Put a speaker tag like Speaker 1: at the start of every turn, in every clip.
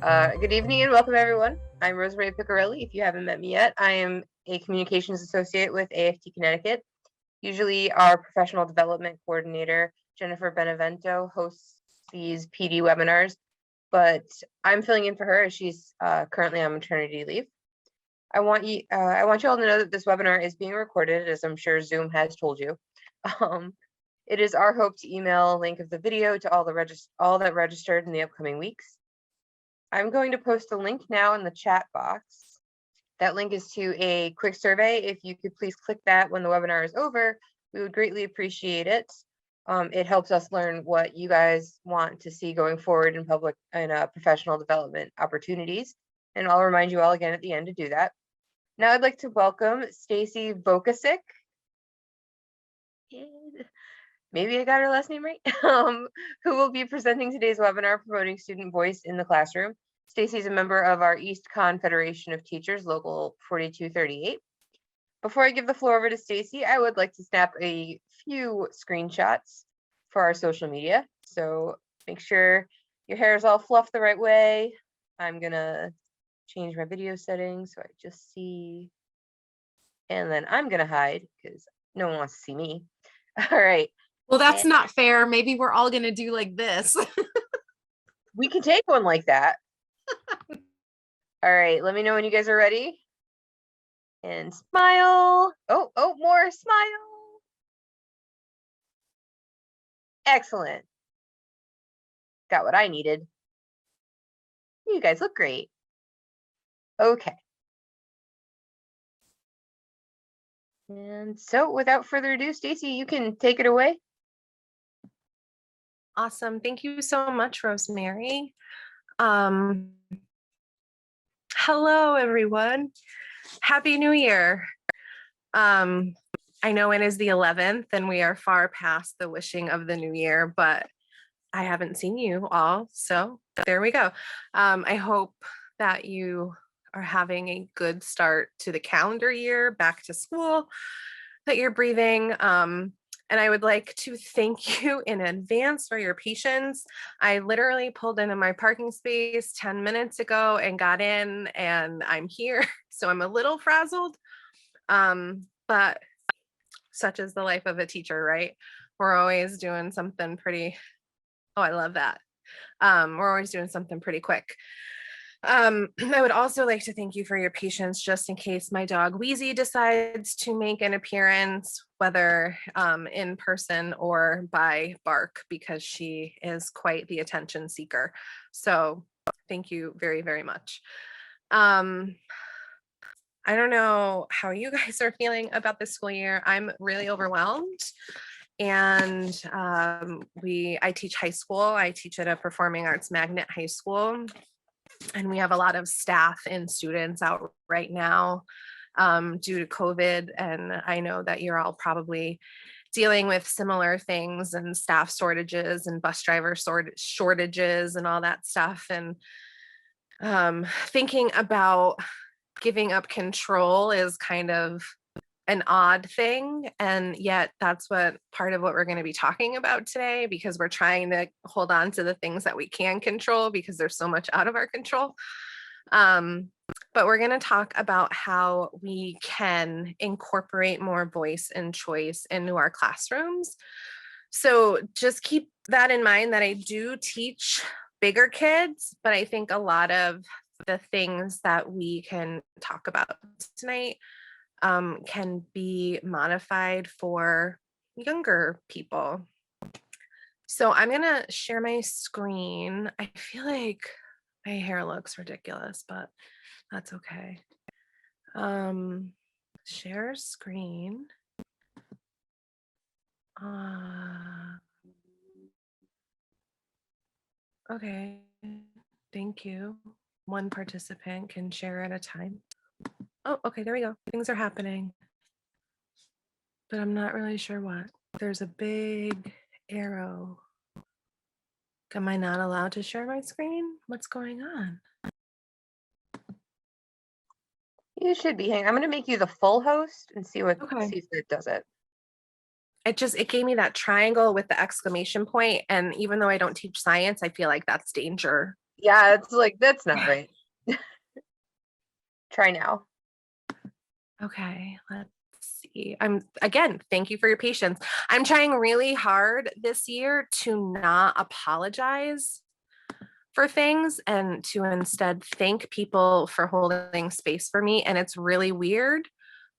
Speaker 1: Good evening and welcome everyone. I'm Rosemary Piccarelli. If you haven't met me yet, I am a communications associate with AFT Connecticut. Usually our professional development coordinator, Jennifer Benevento, hosts these PD webinars, but I'm filling in for her as she's currently on maternity leave. I want you all to know that this webinar is being recorded, as I'm sure Zoom has told you. It is our hope to email a link of the video to all that registered in the upcoming weeks. I'm going to post a link now in the chat box. That link is to a quick survey. If you could please click that when the webinar is over, we would greatly appreciate it. It helps us learn what you guys want to see going forward in public and professional development opportunities. And I'll remind you all again at the end to do that. Now I'd like to welcome Stacy Vocasek. Maybe I got her last name right, who will be presenting today's webinar, Promoting Student Voice in the Classroom. Stacy is a member of our Eastconn Federation of Teachers, Local 4238. Before I give the floor over to Stacy, I would like to snap a few screenshots for our social media. So make sure your hair is all fluffed the right way. I'm gonna change my video settings so I just see, and then I'm gonna hide because no one wants to see me. All right.
Speaker 2: Well, that's not fair. Maybe we're all going to do like this.
Speaker 1: We can take one like that. All right, let me know when you guys are ready. And smile. Oh, more smile. Excellent. Got what I needed. You guys look great. Okay. And so without further ado, Stacy, you can take it away.
Speaker 2: Awesome. Thank you so much, Rosemary. Hello, everyone. Happy New Year. I know it is the 11th and we are far past the wishing of the new year, but I haven't seen you all. So there we go. I hope that you are having a good start to the calendar year, back to school, that you're breathing. And I would like to thank you in advance for your patience. I literally pulled into my parking space 10 minutes ago and got in and I'm here. So I'm a little frazzled, but such is the life of a teacher, right? We're always doing something pretty, oh, I love that. We're always doing something pretty quick. I would also like to thank you for your patience just in case my dog Wheezy decides to make an appearance, whether in person or by bark, because she is quite the attention seeker. So thank you very, very much. I don't know how you guys are feeling about this school year. I'm really overwhelmed. And I teach high school. I teach at a performing arts magnet high school. And we have a lot of staff and students out right now due to COVID. And I know that you're all probably dealing with similar things and staff shortages and bus driver shortages and all that stuff. And thinking about giving up control is kind of an odd thing. And yet that's part of what we're going to be talking about today, because we're trying to hold on to the things that we can control because there's so much out of our control. But we're going to talk about how we can incorporate more voice and choice into our classrooms. So just keep that in mind that I do teach bigger kids, but I think a lot of the things that we can talk about tonight can be modified for younger people. So I'm gonna share my screen. I feel like my hair looks ridiculous, but that's okay. Share screen. Okay, thank you. One participant can share at a time. Oh, okay, there we go. Things are happening, but I'm not really sure what. There's a big arrow. Am I not allowed to share my screen? What's going on?
Speaker 1: You should be. I'm going to make you the full host and see if it does it.
Speaker 2: It gave me that triangle with the exclamation point, and even though I don't teach science, I feel like that's danger
Speaker 1: Yeah, it's like, that's not right. Try now.
Speaker 2: Okay, let's see. Thank you for your patience. I'm trying really hard this year to not apologize for things and to instead thank people for holding space for me. And it's really weird.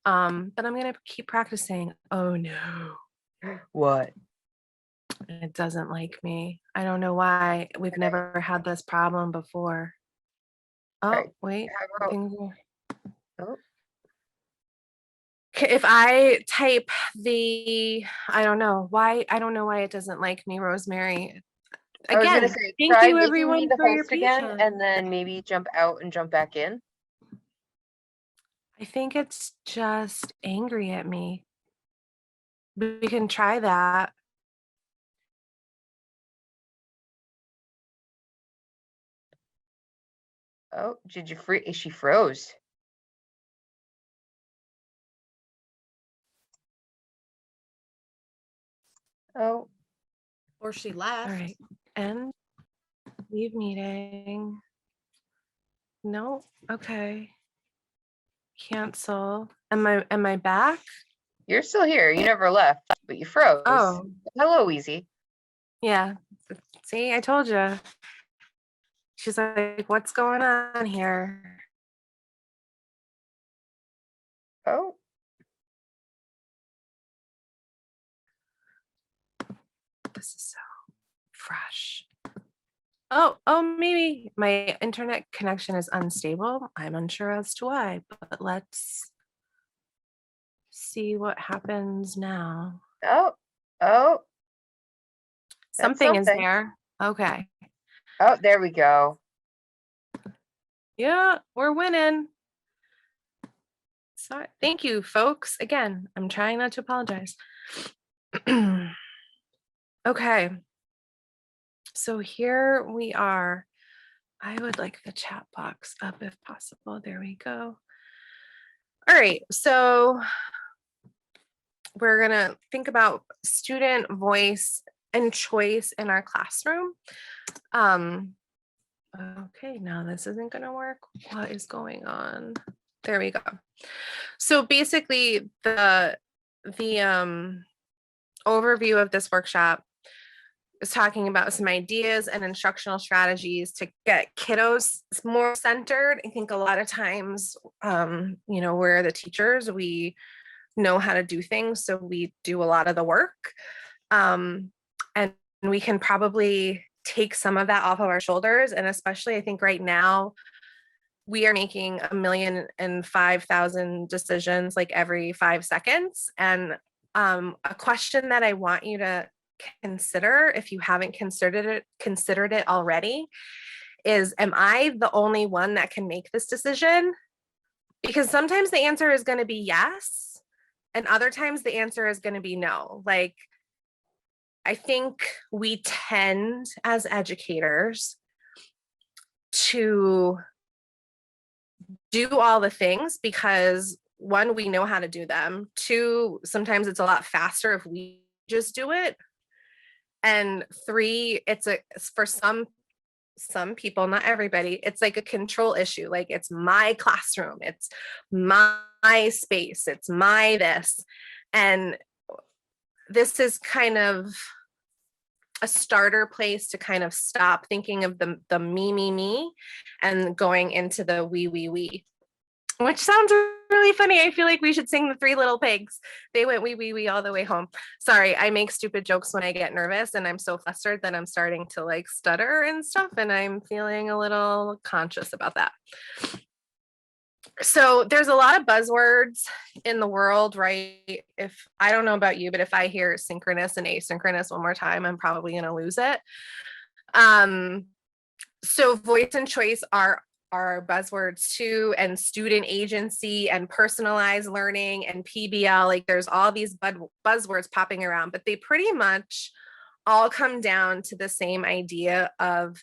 Speaker 2: But I'm gonna keep practicing. Oh no,
Speaker 1: What?
Speaker 2: it doesn't like me. I don't know why. We've never had this problem before. Oh,
Speaker 1: Right.
Speaker 2: wait.
Speaker 1: How about,
Speaker 2: Things
Speaker 1: oh,
Speaker 2: If I type I don't know why it doesn't like me, Rosemary.
Speaker 1: I was gonna
Speaker 2: Again,
Speaker 1: say,
Speaker 2: thank
Speaker 1: try
Speaker 2: you
Speaker 1: making me
Speaker 2: everyone
Speaker 1: the
Speaker 2: for your
Speaker 1: host again,
Speaker 2: patience.
Speaker 1: and then maybe jump out and jump back in.
Speaker 2: I think it's just angry at me. We can try that.
Speaker 1: Oh, did you free? She froze. Oh,
Speaker 3: Or she left.
Speaker 2: All right. End. Leave meeting. No. Okay. Cancel. Am I back?
Speaker 1: you're still here. You never left, but you froze.
Speaker 2: Oh,
Speaker 1: Hello, Easy.
Speaker 2: yeah. See, I told you. She's like, what's going on here?
Speaker 1: Oh,
Speaker 2: This is so fresh. Oh, maybe my internet connection is unstable. I'm unsure as to why, but let's see what happens now.
Speaker 1: oh, oh, that's
Speaker 2: Something is
Speaker 1: something.
Speaker 2: there. Okay.
Speaker 1: Oh, there we go.
Speaker 2: Yeah, we're winning. So thank you, folks. Again, I'm trying not to apologize. Okay. So here we are. I would like the chat box up if possible. There we go. All right. So we're going to think about student voice and choice in our classroom. Okay, now this isn't going to work. What is going on? There we go. So basically the overview of this workshop is talking about some ideas and instructional strategies to get kiddos more centered. I think a lot of times, we're the teachers, we know how to do things, so we do a lot of the work. And we can probably take some of that off of our shoulders. And especially I think right now, we are making 1,005,000 decisions like every 5 seconds. And a question that I want you to consider, if you haven't considered it already, is, am I the only one that can make this decision? Because sometimes the answer is going to be yes, and other times the answer is going to be no. Like, I think we tend as educators to do all the things because, one, we know how to do them. Two, sometimes it's a lot faster if we just do it. And three, it's for some people, not everybody, it's like a control issue. Like, it's my classroom, it's my space, it's my this. And this is kind of a starter place to kind of stop thinking of the me, and going into the we. Which sounds really funny. I feel like we should sing the Three Little Pigs. They went wee all the way home. Sorry, I make stupid jokes when I get nervous, and I'm so flustered that I'm starting to like stutter and stuff, and I'm feeling a little conscious about that. So there's a lot of buzzwords in the world, right? If I don't know about you, but if I hear synchronous and asynchronous one more time, I'm probably going to lose it. So voice and choice are buzzwords too, and student agency and personalized learning and PBL. Like, there's all these buzzwords popping around, but they pretty much all come down to the same idea of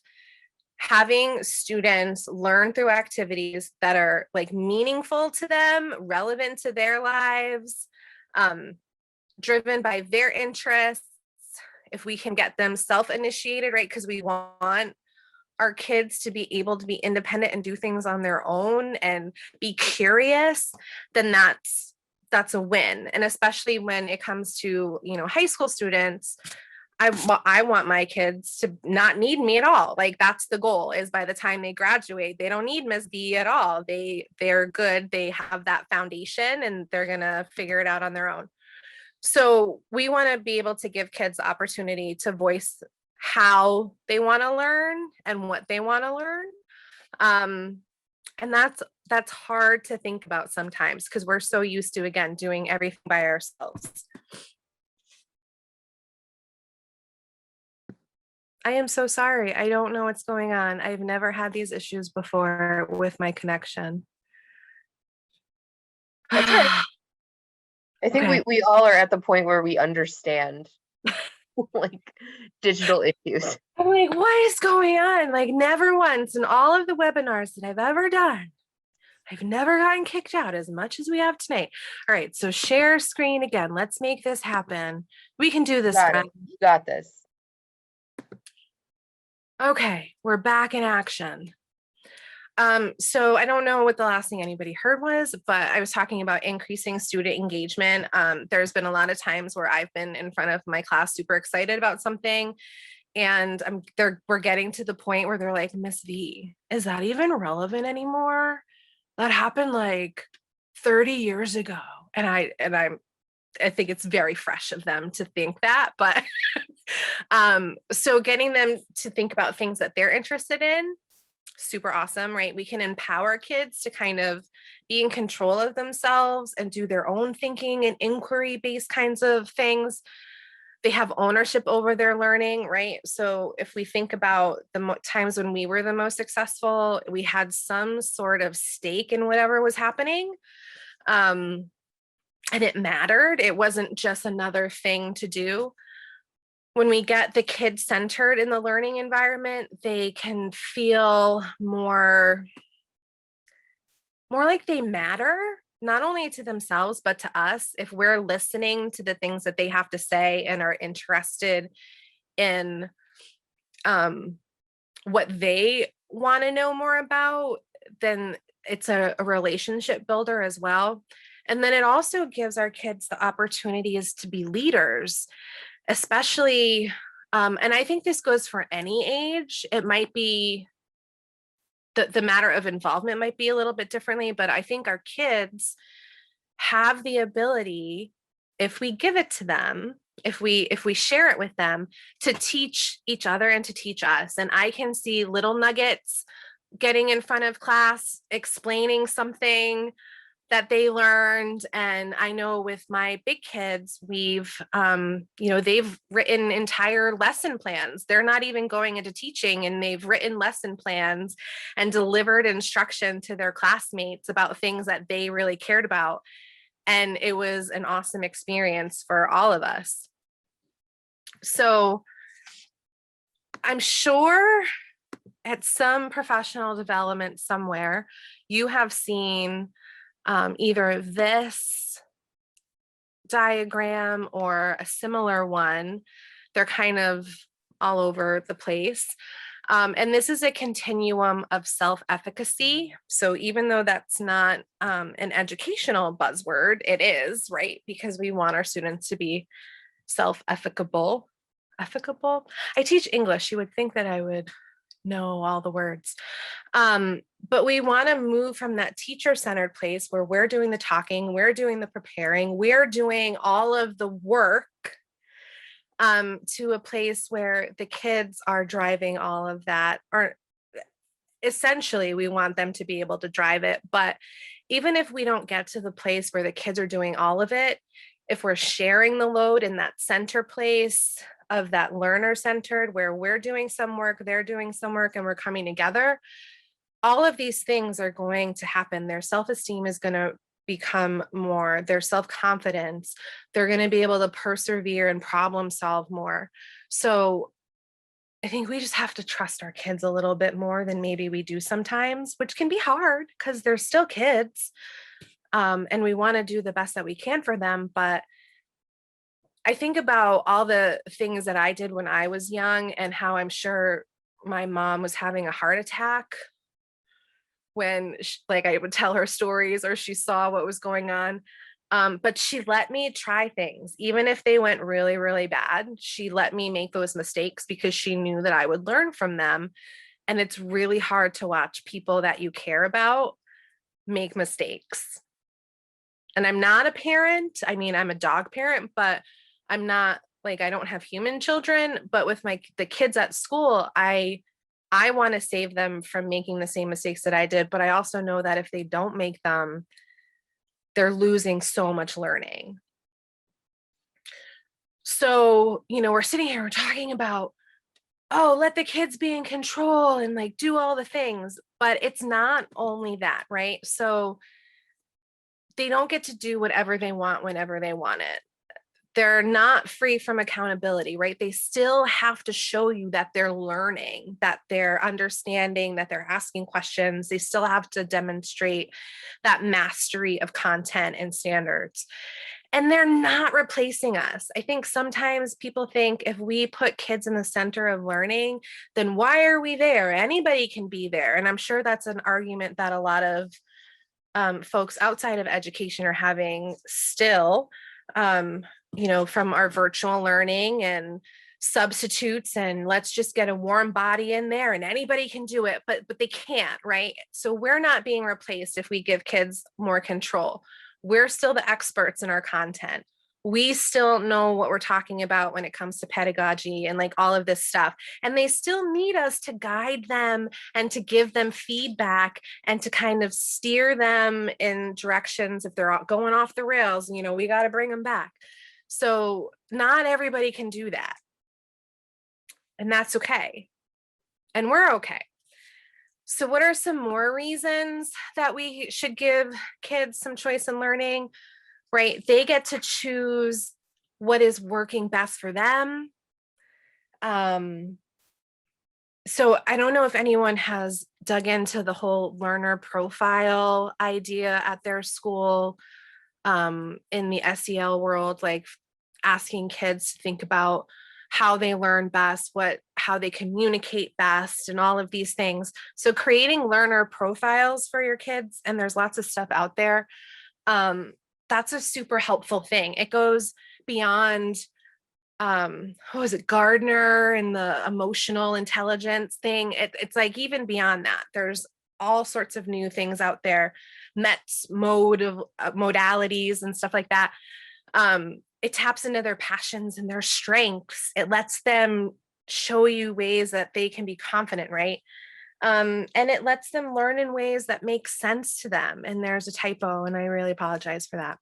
Speaker 2: having students learn through activities that are like meaningful to them, relevant to their lives, driven by their interests. If we can get them self-initiated, right? Because we want our kids to be able to be independent and do things on their own and be curious, then that's a win. And especially when it comes to, high school students, I want my kids to not need me at all. Like that's the goal, is by the time they graduate, they don't need Ms. B at all. They're good. They have that foundation and they're going to figure it out on their own. So we want to be able to give kids the opportunity to voice how they want to learn and what they want to learn. And that's hard to think about sometimes because we're so used to, again, doing everything by ourselves. I am so sorry. I don't know what's going on. I've never had these issues before with my connection.
Speaker 1: That's right. I think
Speaker 2: Okay.
Speaker 1: we all are at the point where we understand like digital issues.
Speaker 2: I'm like, what is going on? Like never once in all of the webinars that I've ever done, I've never gotten kicked out as much as we have tonight. All right, so share screen again. Let's make this happen. We can do this, friend.
Speaker 1: You got this.
Speaker 2: Okay, we're back in action. So I don't know what the last thing anybody heard was, but I was talking about increasing student engagement. There's been a lot of times where I've been in front of my class super excited about something, and we're getting to the point where they're like, Miss V, is that even relevant anymore? That happened like 30 years ago. And I think it's very fresh of them to think that, but so getting them to think about things that they're interested in, super awesome, right? We can empower kids to kind of be in control of themselves and do their own thinking and inquiry-based kinds of things. They have ownership over their learning, right? So if we think about the times when we were the most successful, we had some sort of stake in whatever was happening. And it mattered. It wasn't just another thing to do. When we get the kids centered in the learning environment, they can feel more like they matter, not only to themselves, but to us. If we're listening to the things that they have to say and are interested in what they want to know more about, then it's a relationship builder as well. And then it also gives our kids the opportunities to be leaders, especially, and I think this goes for any age. It might be the matter of involvement might be a little bit differently, but I think our kids have the ability, if we give it to them, if we share it with them, to teach each other and to teach us. And I can see little nuggets getting in front of class, explaining something that they learned. And I know with my big kids, we've, they've written entire lesson plans. They're not even going into teaching, and they've written lesson plans and delivered instruction to their classmates about things that they really cared about. And it was an awesome experience for all of us. So I'm sure at some professional development somewhere, you have seen either this diagram or a similar one. They're kind of all over the place. And this is a continuum of self-efficacy. So even though that's not an educational buzzword, it is, right? Because we want our students to be self-efficable. Efficable? I teach English. You would think that I would know all the words. But we want to move from that teacher-centered place where we're doing the talking, we're doing the preparing, we're doing all of the work, to a place where the kids are driving all of that. Or essentially, we want them to be able to drive it. But even if we don't get to the place where the kids are doing all of it, if we're sharing the load in that center place of that learner-centered, where we're doing some work, they're doing some work, and we're coming together, all of these things are going to happen. Their self-esteem is going to become more, their self-confidence, they're going to be able to persevere and problem solve more. So I think we just have to trust our kids a little bit more than maybe we do sometimes, which can be hard because they're still kids. And we want to do the best that we can for them. But I think about all the things that I did when I was young and how I'm sure my mom was having a heart attack when like I would tell her stories or she saw what was going on. But she let me try things, even if they went really, really bad. She let me make those mistakes because she knew that I would learn from them. And it's really hard to watch people that you care about make mistakes. And I'm not a parent. I mean, I'm a dog parent, but I'm not like, I don't have human children, but with the kids at school, I want to save them from making the same mistakes that I did. But I also know that if they don't make them, they're losing so much learning. So, we're sitting here, we're talking about, oh, let the kids be in control and like do all the things, but it's not only that, right? So they don't get to do whatever they want whenever they want it. They're not free from accountability, right? They still have to show you that they're learning, that they're understanding, that they're asking questions. They still have to demonstrate that mastery of content and standards. And they're not replacing us. I think sometimes people think if we put kids in the center of learning, then why are we there? Anybody can be there. And I'm sure that's an argument that a lot of folks outside of education are having still. From our virtual learning and substitutes, and let's just get a warm body in there and anybody can do it, but they can't, right? So we're not being replaced if we give kids more control. We're still the experts in our content. We still know what we're talking about when it comes to pedagogy and like all of this stuff. And they still need us to guide them and to give them feedback and to kind of steer them in directions if they're going off the rails, we got to bring them back. So not everybody can do that. And that's okay. And we're okay. So what are some more reasons that we should give kids some choice in learning, right? They get to choose what is working best for them. So I don't know if anyone has dug into the whole learner profile idea at their school, in the SEL world, like asking kids to think about how they learn best, how they communicate best, and all of these things. So creating learner profiles for your kids, and there's lots of stuff out there. That's a super helpful thing. It goes beyond, Gardner and the emotional intelligence thing. It's like even beyond that. There's all sorts of new things out there, modalities and stuff like that. It taps into their passions and their strengths. It lets them show you ways that they can be confident, right? And it lets them learn in ways that make sense to them. And there's a typo, and I really apologize for that.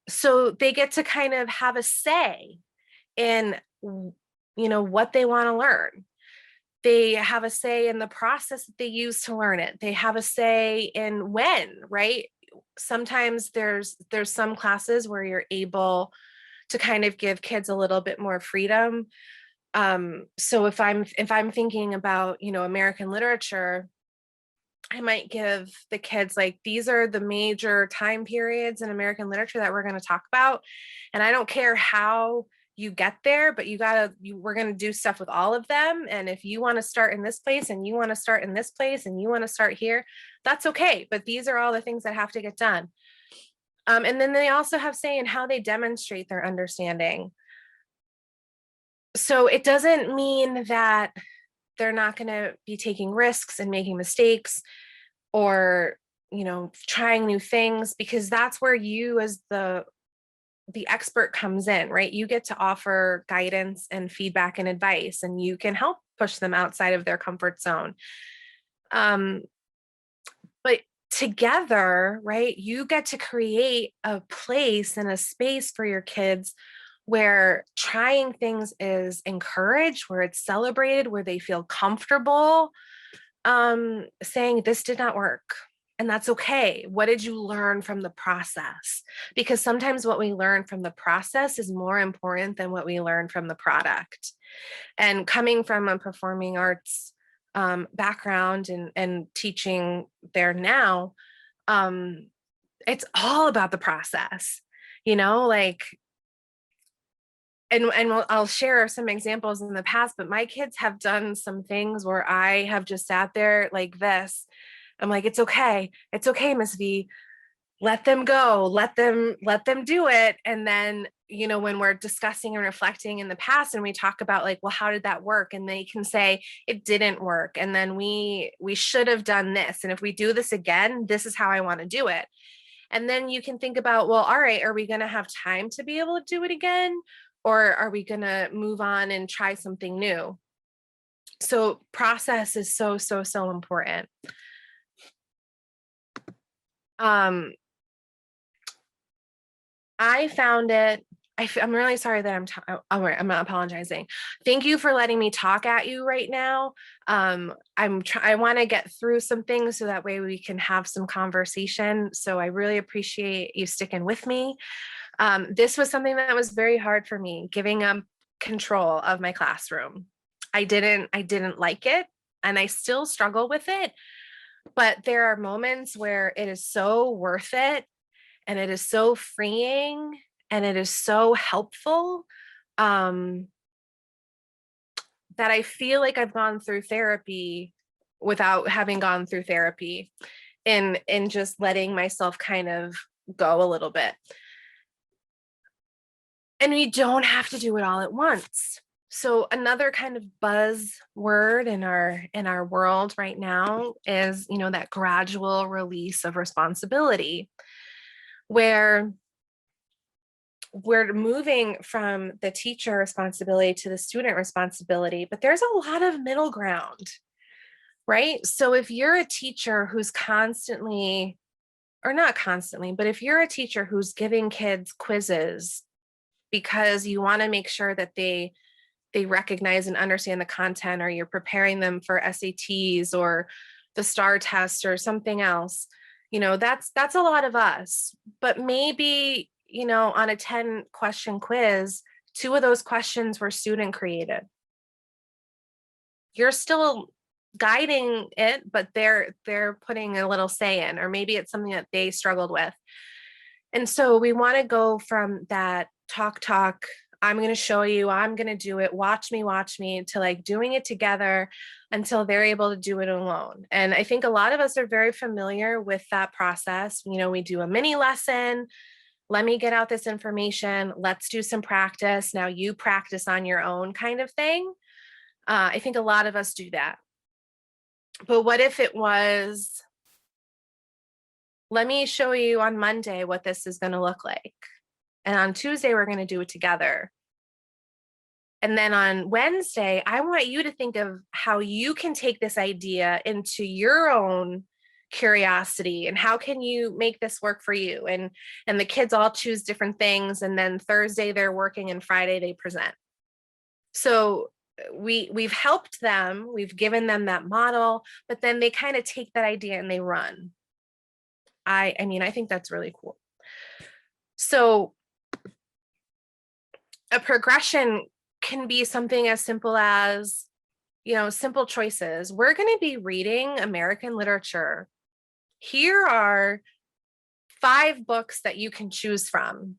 Speaker 2: So they get to kind of have a say in, what they want to learn. They have a say in the process that they use to learn it. They have a say in when, right? Sometimes there's some classes where you're able to kind of give kids a little bit more freedom. So if I'm thinking about, American literature, I might give the kids like, these are the major time periods in American literature that we're going to talk about. And I don't care how you get there, but we're going to do stuff with all of them. And if you want to start in this place and you want to start in this place and you want to start here, that's okay. But these are all the things that have to get done. And then they also have say in how they demonstrate their understanding. So it doesn't mean that they're not going to be taking risks and making mistakes or, trying new things, because that's where you as the expert comes in, right? You get to offer guidance and feedback and advice, and you can help push them outside of their comfort zone. But together, right, you get to create a place and a space for your kids where trying things is encouraged, where it's celebrated, where they feel comfortable saying this did not work. And that's okay. What did you learn from the process? Because sometimes what we learn from the process is more important than what we learn from the product. And coming from a performing arts background and teaching there now, it's all about the process, like I'll share some examples in the past, but my kids have done some things where I have just sat there like this. I'm like, it's okay, Miss V. Let them go, let them do it. And then, when we're discussing and reflecting in the past and we talk about like, well, how did that work? And they can say it didn't work. And then we should have done this. And if we do this again, this is how I want to do it. And then you can think about, well, all right, are we going to have time to be able to do it again? Or are we going to move on and try something new? So process is so, so, so important. I found it, I'm really sorry that I'm not apologizing. Thank you for letting me talk at you right now. I want to get through some things so that way we can have some conversation. So I really appreciate you sticking with me. This was something that was very hard for me, giving up control of my classroom. I didn't like it, and I still struggle with it, but there are moments where it is so worth it, and it is so freeing, and it is so helpful, that I feel like I've gone through therapy without having gone through therapy, in just letting myself kind of go a little bit. And we don't have to do it all at once. So another kind of buzzword in our world right now is, that gradual release of responsibility, where we're moving from the teacher responsibility to the student responsibility, but there's a lot of middle ground, right? So if you're a teacher who's constantly, or not constantly, but if you're a teacher who's giving kids quizzes because you want to make sure that they recognize and understand the content, or you're preparing them for SATs or the STAR test or something else, that's a lot of us. But maybe, on a 10-question quiz, 2 of those questions were student created. You're still guiding it, but they're putting a little say in, or maybe it's something that they struggled with. And so we want to go from that talk, I'm going to show you, I'm going to do it, watch me, to like doing it together until they're able to do it alone. And I think a lot of us are very familiar with that process. We do a mini lesson. Let me get out this information. Let's do some practice. Now you practice on your own, kind of thing. I think a lot of us do that. But what if it was, let me show you on Monday what this is going to look like, and on Tuesday, we're going to do it together. And then on Wednesday, I want you to think of how you can take this idea into your own curiosity, and how can you make this work for you? And the kids all choose different things. And then Thursday they're working, and Friday they present. So we've helped them, we've given them that model, but then they kind of take that idea and they run. I think that's really cool. So a progression can be something as simple as, simple choices. We're going to be reading American literature. Here are 5 books that you can choose from.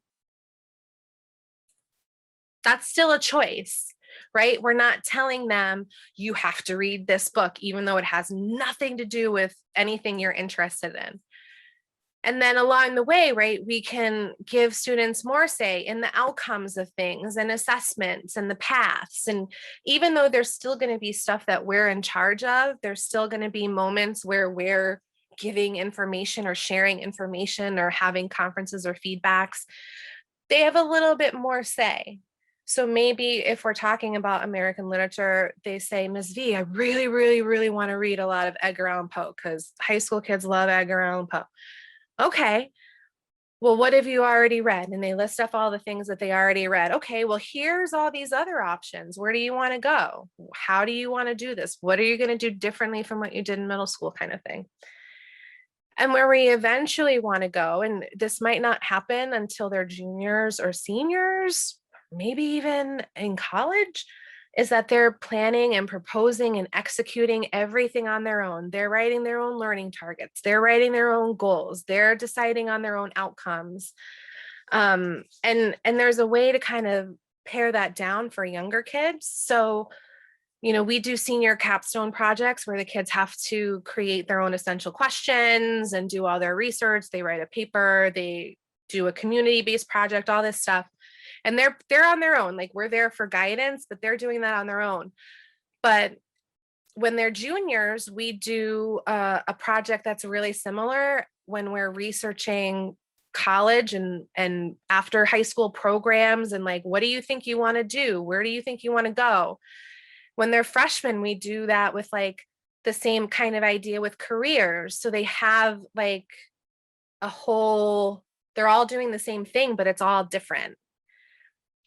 Speaker 2: That's still a choice, right? We're not telling them you have to read this book, even though it has nothing to do with anything you're interested in. And then along the way, right, we can give students more say in the outcomes of things and assessments and the paths. And even though there's still going to be stuff that we're in charge of, there's still going to be moments where we're giving information or sharing information or having conferences or feedbacks. They have a little bit more say. So maybe if we're talking about American literature, they say, Ms. V, I really, really, really want to read a lot of Edgar Allan Poe because high school kids love Edgar Allan Poe. Okay, well, what have you already read? And they list off all the things that they already read. Okay, well, here's all these other options. Where do you want to go? How do you want to do this? What are you going to do differently from what you did in middle school, kind of thing? And where we eventually want to go, and this might not happen until they're juniors or seniors, maybe even in college, is that they're planning and proposing and executing everything on their own. They're writing their own learning targets. They're writing their own goals. They're deciding on their own outcomes. And there's a way to kind of pare that down for younger kids. So, we do senior capstone projects where the kids have to create their own essential questions and do all their research. They write a paper, they do a community-based project, all this stuff. And they're on their own. Like, we're there for guidance, but they're doing that on their own. But when they're juniors, we do a project that's really similar when we're researching college and after high school programs, and like, what do you think you want to do? Where do you think you want to go? When they're freshmen, we do that with like the same kind of idea with careers. So they have like they're all doing the same thing, but it's all different.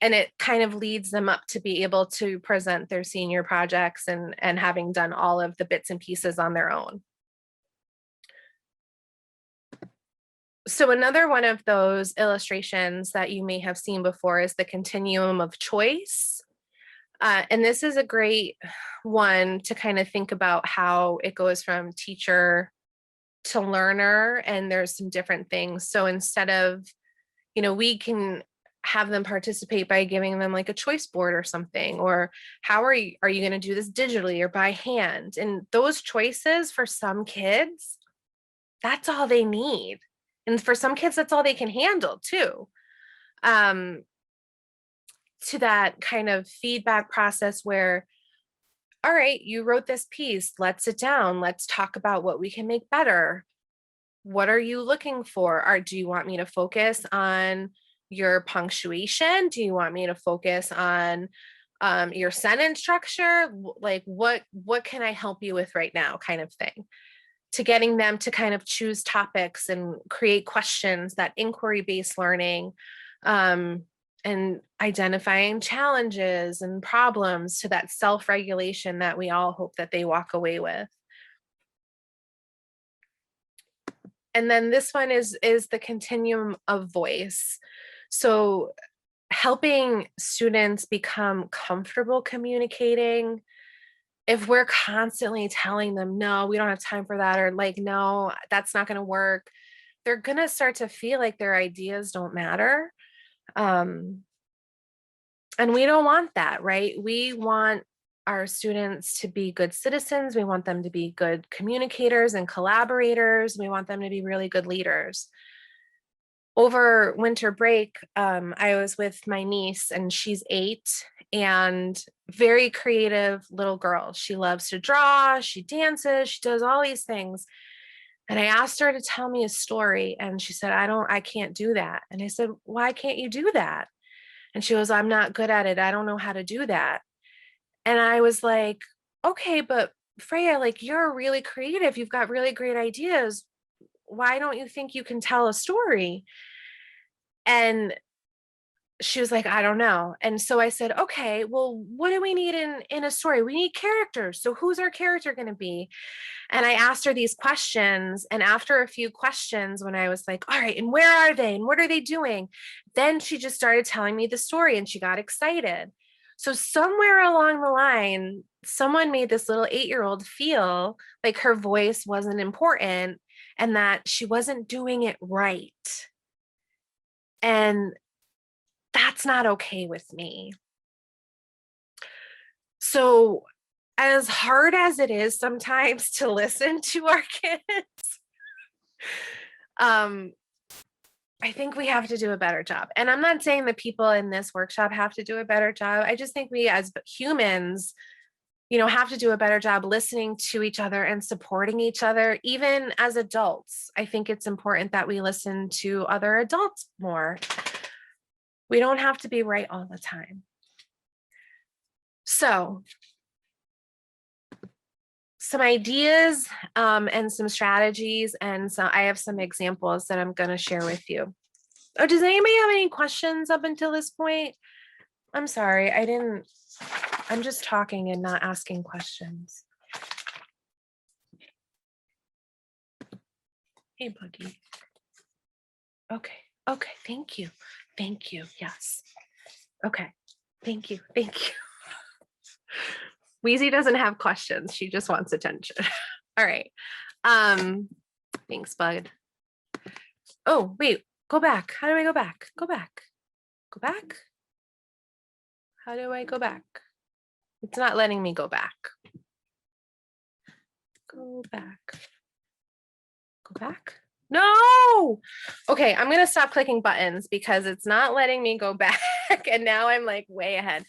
Speaker 2: And it kind of leads them up to be able to present their senior projects and having done all of the bits and pieces on their own. So another one of those illustrations that you may have seen before is the Continuum of Choice. And this is a great one to kind of think about how it goes from teacher to learner, and there's some different things. So instead of, we can have them participate by giving them like a choice board or something, or how are you going to do this digitally or by hand? And those choices for some kids, that's all they need. And for some kids, that's all they can handle too. To that kind of feedback process where, all right, you wrote this piece, let's sit down, let's talk about what we can make better. What are you looking for? Or do you want me to focus on your punctuation? Do you want me to focus on your sentence structure? Like, what can I help you with right now, kind of thing, to getting them to kind of choose topics and create questions, that inquiry-based learning, and identifying challenges and problems, to that self-regulation that we all hope that they walk away with. And then this one is the Continuum of Voice. So helping students become comfortable communicating. If we're constantly telling them, no, we don't have time for that, or like, no, that's not going to work, they're going to start to feel like their ideas don't matter. And we don't want that, right? We want our students to be good citizens. We want them to be good communicators and collaborators. We want them to be really good leaders. Over winter break, I was with my niece, and she's 8 and very creative little girl. She loves to draw, she dances, she does all these things. And I asked her to tell me a story, and she said, I can't do that. And I said, why can't you do that? And she goes, I'm not good at it. I don't know how to do that. And I was like, okay, but Freya, like, you're really creative. You've got really great ideas. Why don't you think you can tell a story? And she was like, I don't know. And so I said, okay, well, what do we need in a story? We need characters. So who's our character going to be? And I asked her these questions. And after a few questions, when I was like, all right, and where are they? And what are they doing? Then she just started telling me the story, and she got excited. So somewhere along the line, someone made this little 8-year-old feel like her voice wasn't important and that she wasn't doing it right. And that's not okay with me. So as hard as it is sometimes to listen to our kids, I think we have to do a better job. And I'm not saying the people in this workshop have to do a better job. I just think we as humans, have to do a better job listening to each other and supporting each other, even as adults. I think it's important that we listen to other adults more. We don't have to be right all the time. So some ideas and some strategies, and so I have some examples that I'm going to share with you. Oh, does anybody have any questions up until this point? I'm sorry, I'm just talking and not asking questions. Hey, Boogie. Okay, thank you. Yes. Okay, thank you. Wheezy doesn't have questions. She just wants attention. All right. Thanks, Bud. Oh, wait, go back. How do I go back? Go back. How do I go back? It's not letting me go back. Go back. Go back. No. Okay, I'm going to stop clicking buttons because it's not letting me go back. And now I'm like way ahead.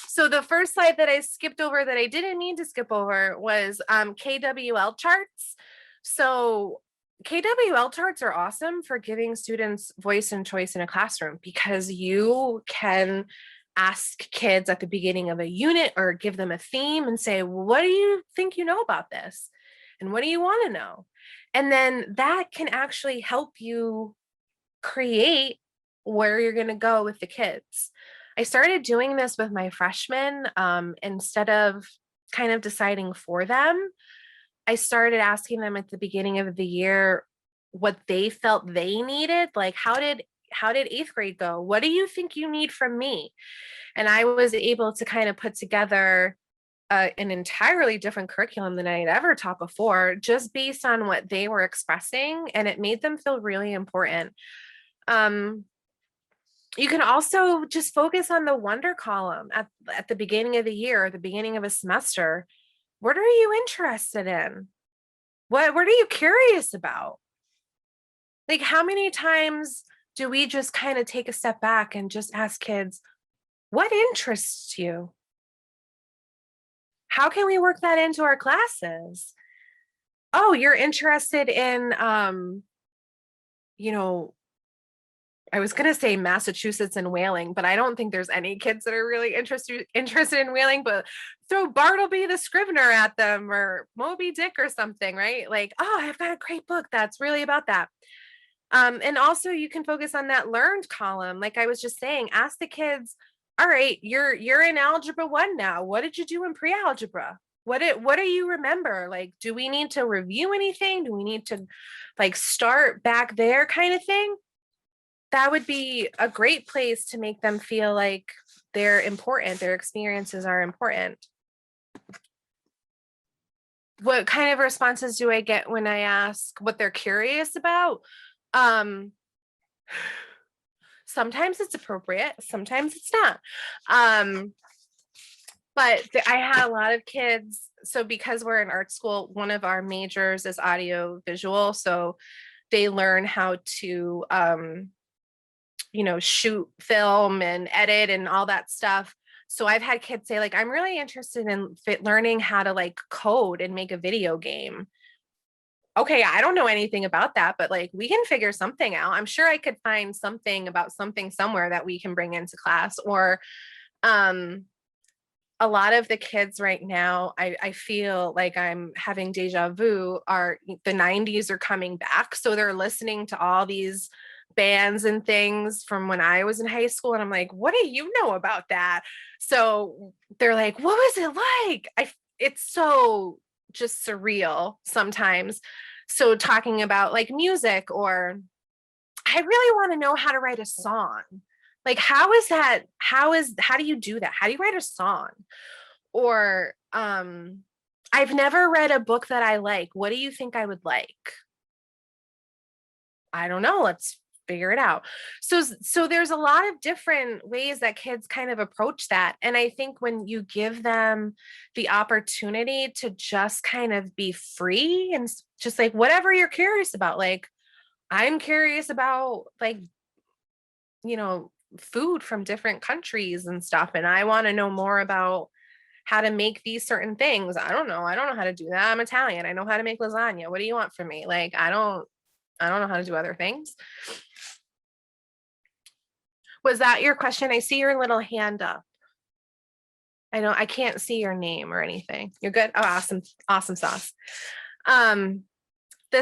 Speaker 2: So the first slide that I skipped over that I didn't mean to skip over was KWL charts. So KWL charts are awesome for giving students voice and choice in a classroom because you can ask kids at the beginning of a unit or give them a theme and say, well, what do you think you know about this? And what do you want to know? And then that can actually help you create where you're going to go with the kids. I started doing this with my freshmen instead of kind of deciding for them. I started asking them at the beginning of the year what they felt they needed. Like, how did 8th grade go? What do you think you need from me? And I was able to kind of put together an entirely different curriculum than I had ever taught before, just based on what they were expressing, and it made them feel really important. You can also just focus on the wonder column at the beginning of the year, or the beginning of a semester. What are you interested in? What are you curious about? Like, how many times do we just kind of take a step back and just ask kids, what interests you? How can we work that into our classes? Oh, you're interested in, I was going to say Massachusetts and whaling, but I don't think there's any kids that are really interested in whaling, but throw Bartleby the Scrivener at them or Moby Dick or something, right? Like, oh, I've got a great book that's really about that. And also you can focus on that learned column. Like I was just saying, ask the kids, all right, you're in algebra 1 now. What did you do in pre-algebra? What do you remember? Like, do we need to review anything? Do we need to like start back there kind of thing? That would be a great place to make them feel like they're important. Their experiences are important. What kind of responses do I get when I ask what they're curious about? Sometimes it's appropriate, sometimes it's not. But I had a lot of kids. So because we're in art school, one of our majors is audio visual. So they learn how to, shoot film and edit and all that stuff. So I've had kids say like, I'm really interested in learning how to like code and make a video game. Okay, I don't know anything about that, but like we can figure something out. I'm sure I could find something about something somewhere that we can bring into class. Or a lot of the kids right now, I feel like I'm having deja vu, the 90s are coming back. So they're listening to all these bands and things from when I was in high school. And I'm like, what do you know about that? So they're like, what was it like? It's so just surreal sometimes. So talking about like music, or I really want to know how to write a song. Like, how do you do that? How do you write a song? Or I've never read a book that I like. What do you think I would like? I don't know. Let's figure it out. So there's a lot of different ways that kids kind of approach that. And I think when you give them the opportunity to just kind of be free and just like whatever you're curious about, like I'm curious about like, food from different countries and stuff. And I want to know more about how to make these certain things. I don't know how to do that. I'm Italian. I know how to make lasagna. What do you want from me? Like, I don't know how to do other things. Was that your question? I see your little hand up. I can't see your name or anything. You're good? Oh, awesome. Awesome sauce. The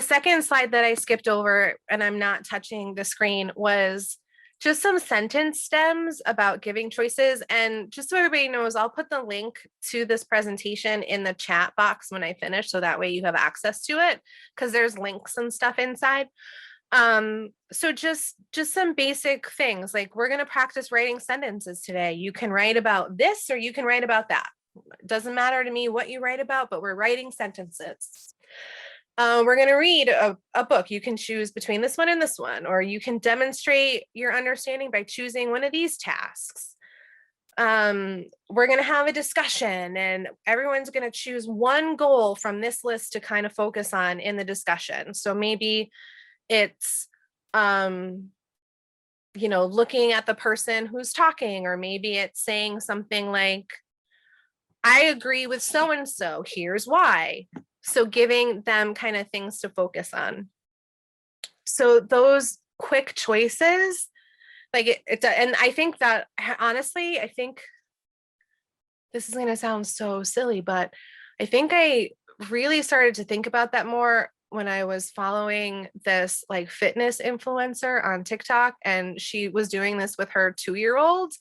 Speaker 2: second slide that I skipped over, and I'm not touching the screen, was just some sentence stems about giving choices. And just so everybody knows, I'll put the link to this presentation in the chat box when I finish, so that way you have access to it, because there's links and stuff inside. So just some basic things, like we're going to practice writing sentences today. You can write about this or you can write about that. It doesn't matter to me what you write about, but we're writing sentences. We're going to read a book. You can choose between this one and this one, or you can demonstrate your understanding by choosing one of these tasks. we're going to have a discussion and everyone's going to choose one goal from this list to kind of focus on in the discussion. So maybe it's, looking at the person who's talking, or maybe it's saying something like, I agree with so-and-so, here's why. So giving them kind of things to focus on. So those quick choices, like and I think that, honestly, I think this is going to sound so silly, but I think I really started to think about that more when I was following this like fitness influencer on TikTok, and she was doing this with her 2-year-old.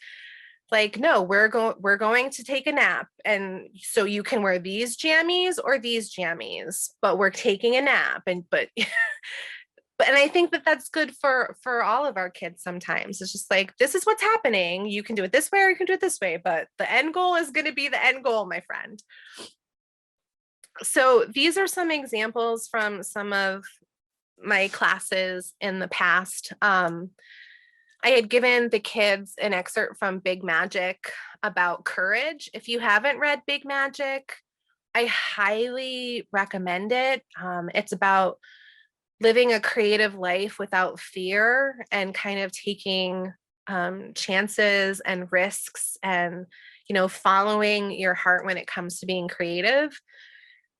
Speaker 2: Like, no, we're going to take a nap, and so you can wear these jammies or these jammies, but we're taking a nap. And but and I think that that's good for all of our kids. Sometimes it's just like, this is what's happening, you can do it this way or you can do it this way, but the end goal is going to be the end goal, my friend. So these are some examples from some of my classes in the past. I had given the kids an excerpt from Big Magic about courage. If you haven't read Big Magic, I highly recommend it. It's about living a creative life without fear and kind of taking chances and risks and, following your heart when it comes to being creative.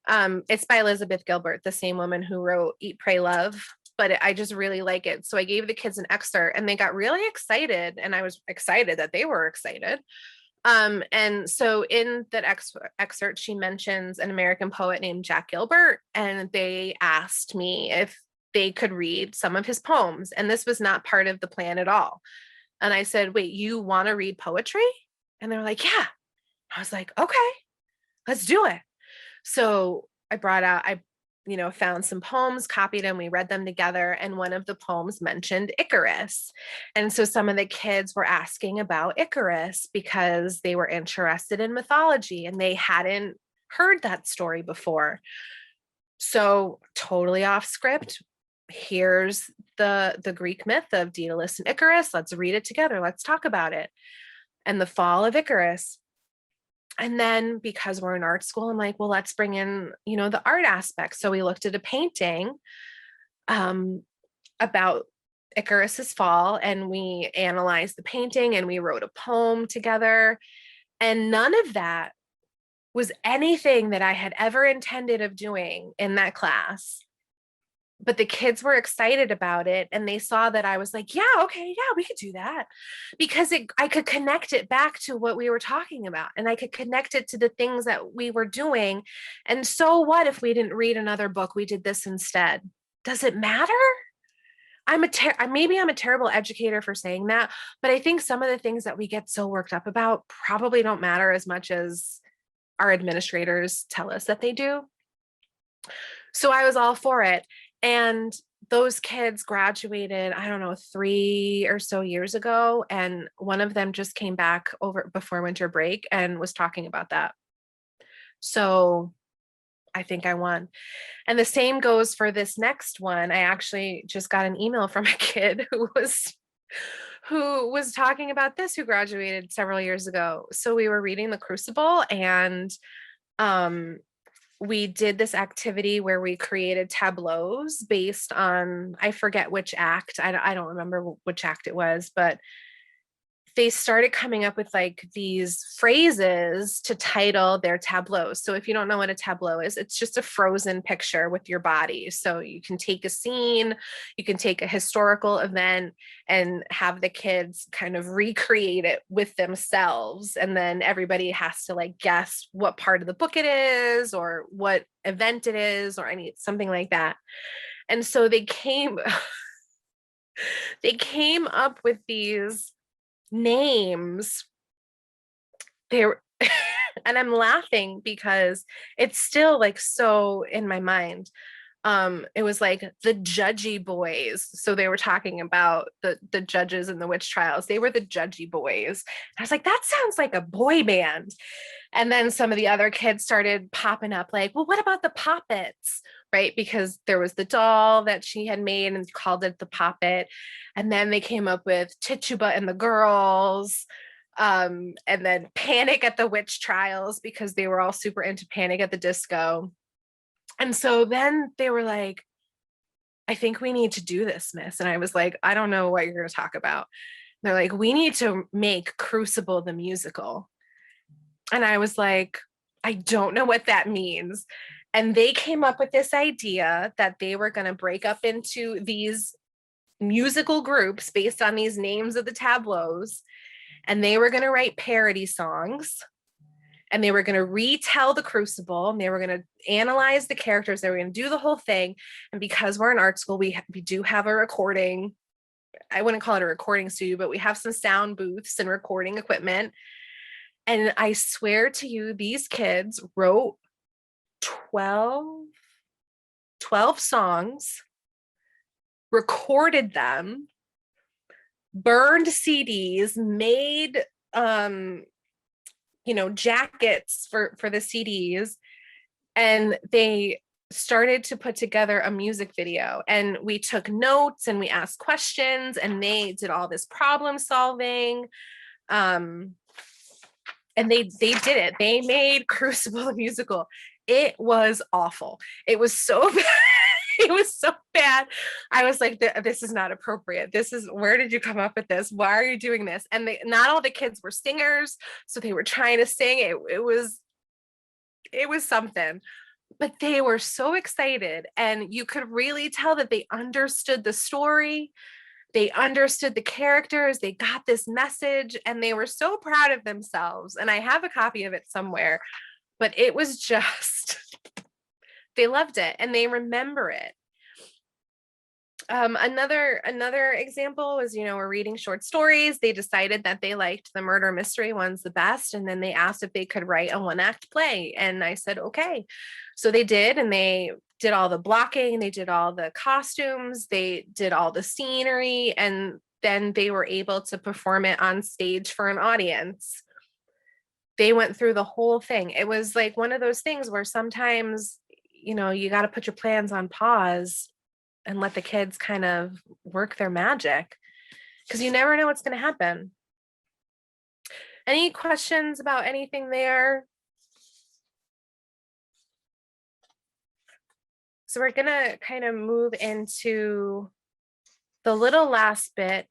Speaker 2: It's by Elizabeth Gilbert, the same woman who wrote Eat, Pray, Love, but I just really like it. So I gave the kids an excerpt and they got really excited, and I was excited that they were excited. And so in that excerpt, she mentions an American poet named Jack Gilbert, and they asked me if they could read some of his poems. And this was not part of the plan at all. And I said, wait, you want to read poetry? And they were like, yeah. I was like, okay, let's do it. So I found some poems, copied them, we read them together, and one of the poems mentioned Icarus. And so some of the kids were asking about Icarus because they were interested in mythology and they hadn't heard that story before. So totally off script, here's the Greek myth of Daedalus and Icarus. Let's read it together. Let's talk about it. And the fall of Icarus. And then because we're in art school, I'm like, well, let's bring in, the art aspect. So we looked at a painting about Icarus's fall, and we analyzed the painting and we wrote a poem together. And none of that was anything that I had ever intended of doing in that class. But the kids were excited about it, and they saw that I was like, yeah, okay, yeah, we could do that, because I could connect it back to what we were talking about, and I could connect it to the things that we were doing. And so what if we didn't read another book? We did this instead. Does it matter? Maybe I'm a terrible educator for saying that, but I think some of the things that we get so worked up about probably don't matter as much as our administrators tell us that they do. So I was all for it. And those kids graduated, I don't know, 3 or so years ago. And one of them just came back over before winter break and was talking about that. So I think I won. And the same goes for this next one. I actually just got an email from a kid who was talking about this, who graduated several years ago. So we were reading The Crucible, and we did this activity where we created tableaus based on, I forget which act. I don't remember which act it was, but they started coming up with like these phrases to title their tableaus. So if you don't know what a tableau is, it's just a frozen picture with your body. So you can take a scene, you can take a historical event and have the kids kind of recreate it with themselves. And then everybody has to like guess what part of the book it is or what event it is or something like that. And so they came up with these names. They're and I'm laughing because it's still like so in my mind. It was like the Judgy Boys. So they were talking about the judges in the witch trials. They were the Judgy Boys. I was like, that sounds like a boy band. And then some of the other kids started popping up like, well, what about the Poppets? Right? Because there was the doll that she had made and called it the Poppet. And then they came up with Tituba and the Girls. And then Panic at the Witch Trials, because they were all super into Panic at the Disco. And so then they were like, I think we need to do this, miss. And I was like, I don't know what you're going to talk about. They're like, we need to make Crucible the musical. And I was like, I don't know what that means. And they came up with this idea that they were going to break up into these musical groups based on these names of the tableaus. And they were going to write parody songs. And they were going to retell the Crucible, and they were going to analyze the characters. They were going to do the whole thing. And because we're in art school, we do have a recording. I wouldn't call it a recording studio, but we have some sound booths and recording equipment. And I swear to you, these kids wrote 12 songs, recorded them, burned CDs, made jackets for the CDs, and they started to put together a music video. And we took notes and we asked questions, and they did all this problem solving. And they did it. They made Crucible the musical. It was awful. It was so bad. It was so bad. I was like, this is not appropriate. Where did you come up with this? Why are you doing this? And not all the kids were singers, so they were trying to sing. It was something, but they were so excited, and you could really tell that they understood the story. They understood the characters. They got this message, and they were so proud of themselves. And I have a copy of it somewhere, but it was just, they loved it and they remember it. Another example was, we're reading short stories. They decided that they liked the murder mystery ones the best. And then they asked if they could write a 1-act play. And I said, okay. So they did, and they did all the blocking. They did all the costumes. They did all the scenery. And then they were able to perform it on stage for an audience. They went through the whole thing. It was like one of those things where sometimes, you got to put your plans on pause and let the kids kind of work their magic, because you never know what's going to happen. Any questions about anything there? So we're going to kind of move into the little last bit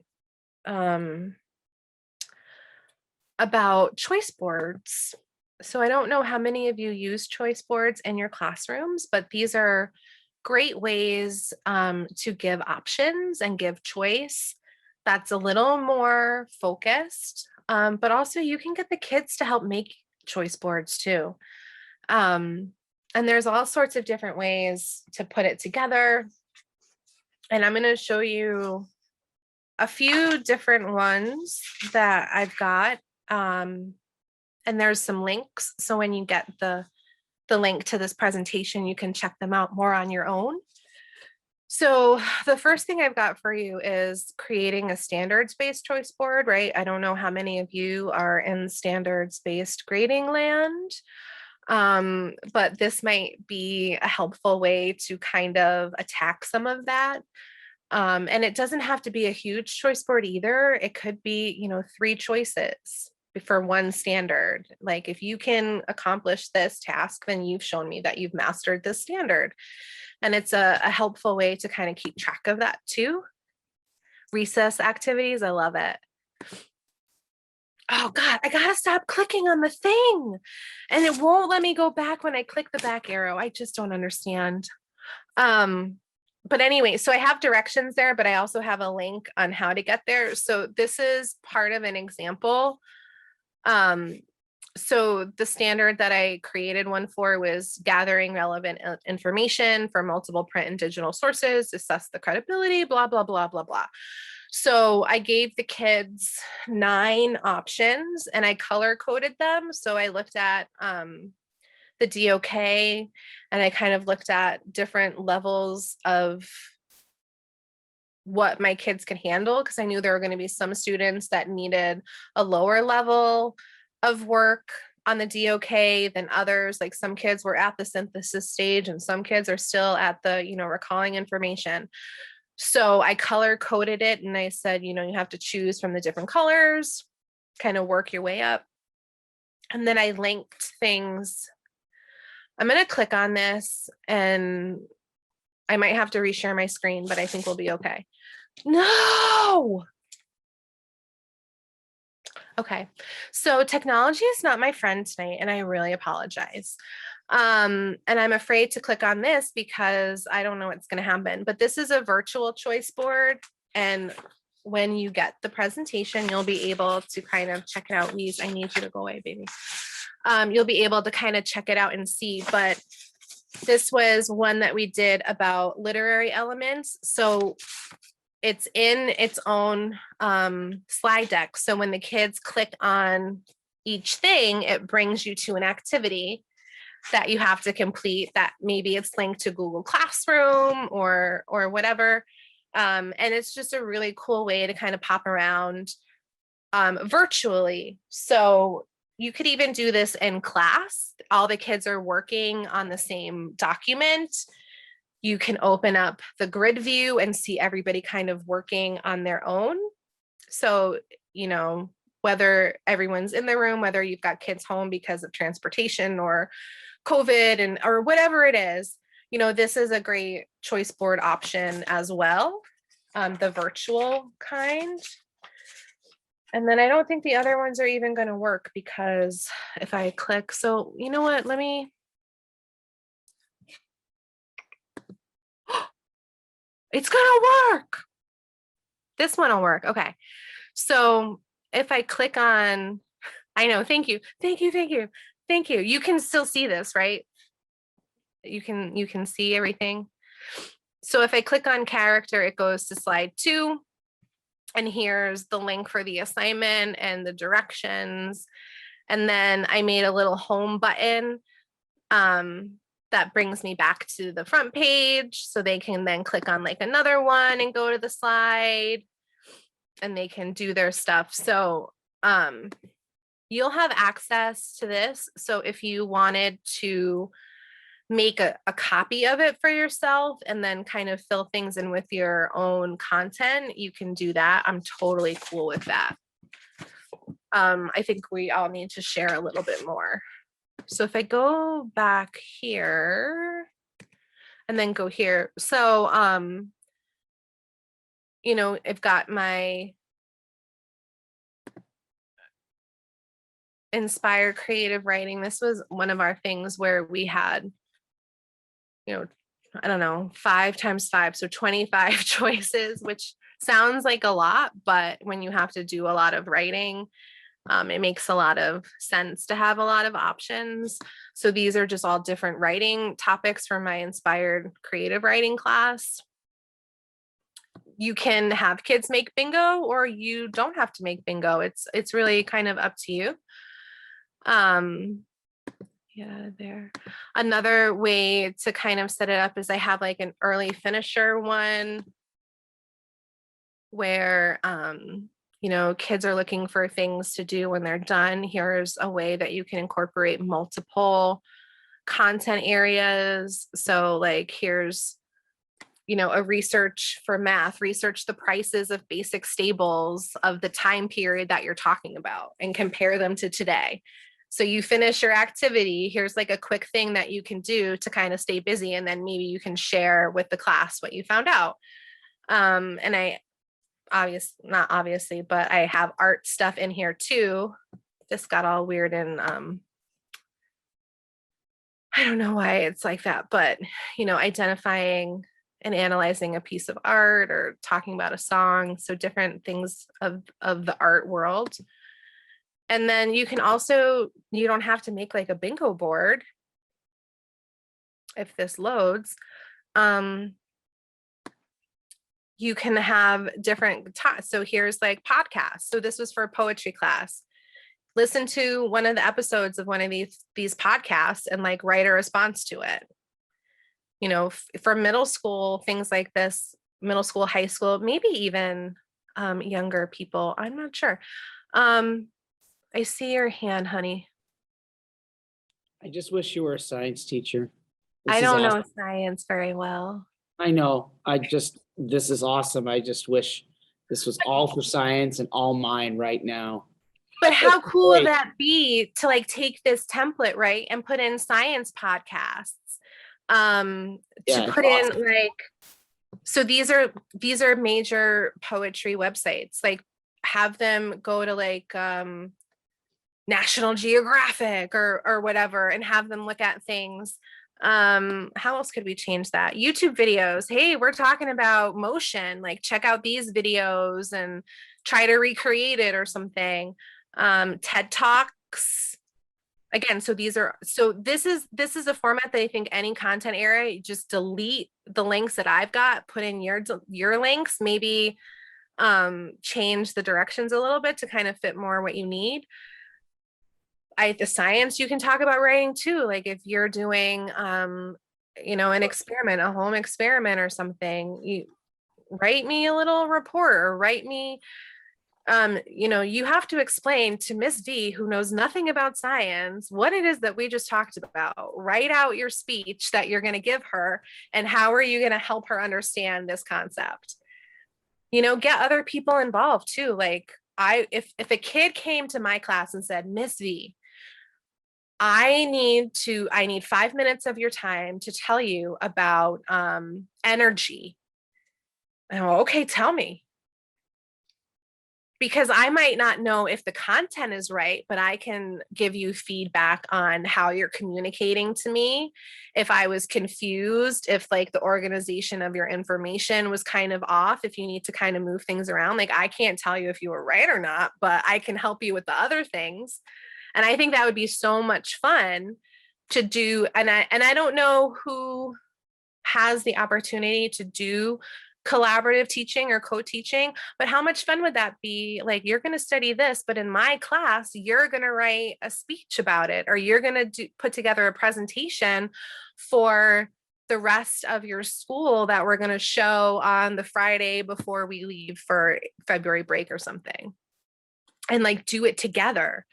Speaker 2: about choice boards. So I don't know how many of you use choice boards in your classrooms, but these are great ways to give options and give choice that's a little more focused, but also you can get the kids to help make choice boards too. And there's all sorts of different ways to put it together. And I'm going to show you a few different ones that I've got. And there's some links. So when you get the link to this presentation, you can check them out more on your own. So the first thing I've got for you is creating a standards-based choice board, right? I don't know how many of you are in standards-based grading land, but this might be a helpful way to kind of attack some of that. And it doesn't have to be a huge choice board either. It could be, 3 choices for one standard. Like if you can accomplish this task, then you've shown me that you've mastered this standard. And it's a helpful way to kind of keep track of that too. Recess activities, I love it. Oh God, I gotta stop clicking on the thing. And it won't let me go back when I click the back arrow. I just don't understand. But anyway, so I have directions there, but I also have a link on how to get there. So this is part of an example. So the standard that I created one for was gathering relevant information for multiple print and digital sources, assess the credibility, blah, blah, blah, blah, blah. So I gave the kids 9 options and I color coded them. So I looked at the DOK and I kind of looked at different levels of what my kids could handle, because I knew there were going to be some students that needed a lower level of work on the DOK than others. Like some kids were at the synthesis stage and some kids are still at the, recalling information. So I color coded it and I said, you have to choose from the different colors. kind of work your way up. And then I linked things. I'm going to click on this and I might have to reshare my screen, but I think we'll be okay. No. Okay. So technology is not my friend tonight, and I really apologize. And I'm afraid to click on this because I don't know what's going to happen, but this is a virtual choice board. And when you get the presentation, you'll be able to kind of check it out. Lise, I need you to go away, baby. You'll be able to kind of check it out and see, but this was one that we did about literary elements. So it's in its own slide deck. So when the kids click on each thing, it brings you to an activity that you have to complete, that maybe it's linked to Google Classroom or whatever. And it's just a really cool way to kind of pop around virtually. So you could even do this in class. All the kids are working on the same document. You can open up the grid view and see everybody kind of working on their own. So, you know, whether everyone's in the room, whether you've got kids home because of transportation or COVID or whatever it is, you know, this is a great choice board option as well, the virtual kind. And then I don't think the other ones are even going to work because if I click, so you know what, let me. It's gonna work. This one will work. Okay. So if I click on, I know, thank you. You can still see this, right? You can see everything. So if I click on character, it goes to slide 2. And here's the link for the assignment and the directions. And then I made a little home button that brings me back to the front page. So they can then click on like another one and go to the slide and they can do their stuff. So you'll have access to this. So if you wanted to make a copy of it for yourself and then kind of fill things in with your own content, you can do that. I'm totally cool with that. I think we all need to share a little bit more. So if I go back here and then go here, so, you know, I've got my inspired creative writing. This was one of our things where we had, you know, I don't know, 5 times 5, so 25 choices, which sounds like a lot, but when you have to do a lot of writing, it makes a lot of sense to have a lot of options. So these are just all different writing topics for my inspired creative writing class. You can have kids make bingo or you don't have to make bingo. It's really kind of up to you. Yeah, there. Another way to kind of set it up is I have like an early finisher one where, you know, kids are looking for things to do when they're done. Here's a way that you can incorporate multiple content areas. So like here's, you know, a research for math, research the prices of basic stables of the time period that you're talking about and compare them to today. So you finish your activity, here's like a quick thing that you can do to kind of stay busy. And then maybe you can share with the class what you found out. And I not obviously, but I have art stuff in here too. This got all weird and I don't know why it's like that, but you know, identifying and analyzing a piece of art or talking about a song. So different things of the art world. And then you can also, you don't have to make like a bingo board if this loads. You can have different, so here's like podcasts. So this was for a poetry class. Listen to one of the episodes of one of these podcasts and like write a response to it. You know, for middle school, things like this, middle school, high school, maybe even younger people. I'm not sure. I see your hand, honey.
Speaker 4: I just wish you were a science teacher.
Speaker 2: I don't know science very well.
Speaker 4: I know. This is awesome. I just wish this was all for science and all mine right now.
Speaker 2: But how cool would
Speaker 4: Great.
Speaker 2: that be to like take this template, right, and put in science podcasts, to
Speaker 4: Yeah,
Speaker 2: put in like, so these are major poetry websites, like have them go to like National Geographic or whatever and have them look at things. How else could we change that? YouTube videos. Hey, we're talking about motion, like check out these videos and try to recreate it or something. TED Talks. Again, so this is a format that I think any content area, you just delete the links that I've got, put in your links, maybe change the directions a little bit to kind of fit more what you need. The science, you can talk about writing too. Like if you're doing, an experiment, a home experiment or something, you write me a little report or write me, you have to explain to Miss V, who knows nothing about science, what it is that we just talked about. Write out your speech that you're going to give her and how are you going to help her understand this concept? Get other people involved too. Like if a kid came to my class and said, Miss V, I need 5 minutes of your time to tell you about energy. And I'm, okay, tell me. Because I might not know if the content is right, but I can give you feedback on how you're communicating to me. If I was confused, if like the organization of your information was kind of off, if you need to kind of move things around, like I can't tell you if you were right or not, but I can help you with the other things. And I think that would be so much fun to do. And I don't know who has the opportunity to do collaborative teaching or co-teaching, but how much fun would that be? Like you're going to study this, but in my class, you're going to write a speech about it, or you're going to put together a presentation for the rest of your school that we're going to show on the Friday before we leave for February break or something. And like do it together,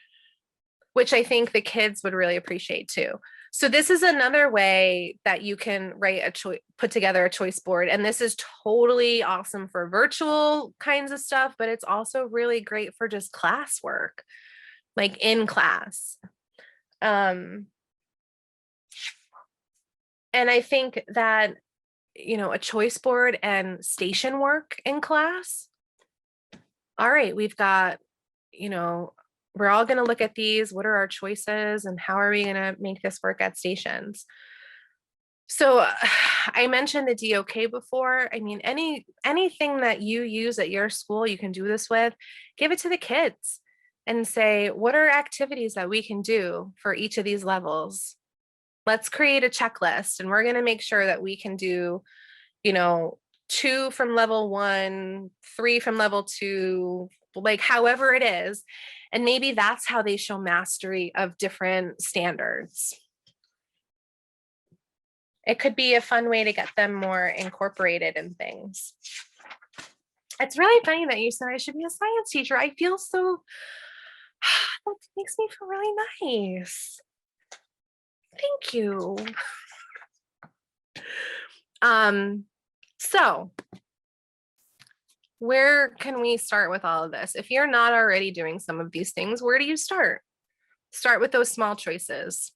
Speaker 2: which I think the kids would really appreciate too. So this is another way that you can put together a choice board. And this is totally awesome for virtual kinds of stuff, but it's also really great for just classwork, like in class. And I think that, a choice board and station work in class. All right, we've got, we're all going to look at these. What are our choices and how are we going to make this work at stations? So I mentioned the DOK before. I mean, anything that you use at your school, you can do this with, give it to the kids and say, what are activities that we can do for each of these levels? Let's create a checklist and we're going to make sure that we can do, 2 from level 1, 3 from level 2, like however it is. And maybe that's how they show mastery of different standards. It could be a fun way to get them more incorporated in things. It's really funny that you said I should be a science teacher. I feel so, that makes me feel really nice. Thank you. So where can we start with all of this? If you're not already doing some of these things, where do you start? Start with those small choices.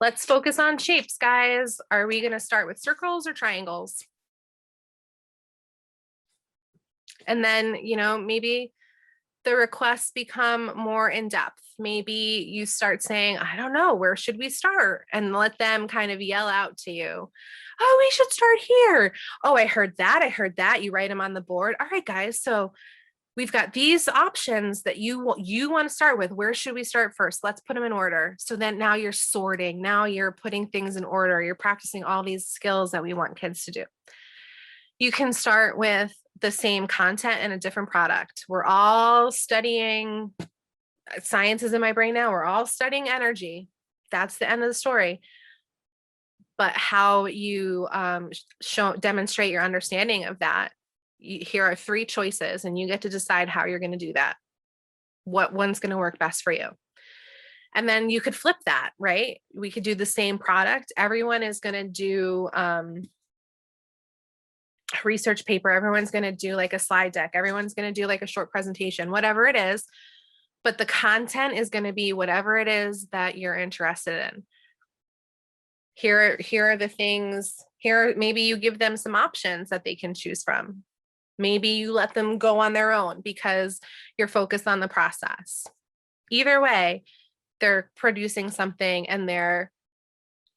Speaker 2: Let's focus on shapes, guys. Are we going to start with circles or triangles? And then, maybe the requests become more in depth. Maybe you start saying, I don't know, where should we start? And let them kind of yell out to you, oh, we should start here. Oh, I heard that. I heard that. You write them on the board. All right, guys. So we've got these options that you want to start with. Where should we start first? Let's put them in order. So then now you're sorting. Now you're putting things in order. You're practicing all these skills that we want kids to do. You can start with the same content and a different product. We're all studying, science is in my brain now. We're all studying energy. That's the end of the story. But how you demonstrate your understanding of that, here are 3 choices and you get to decide how you're going to do that. What one's going to work best for you. And then you could flip that, right? We could do the same product. Everyone is going to do research paper. Everyone's going to do like a slide deck. Everyone's going to do like a short presentation, whatever it is. but the content is going to be whatever it is that you're interested in. Here are the things, maybe you give them some options that they can choose from. Maybe you let them go on their own because you're focused on the process. Either way, they're producing something and they're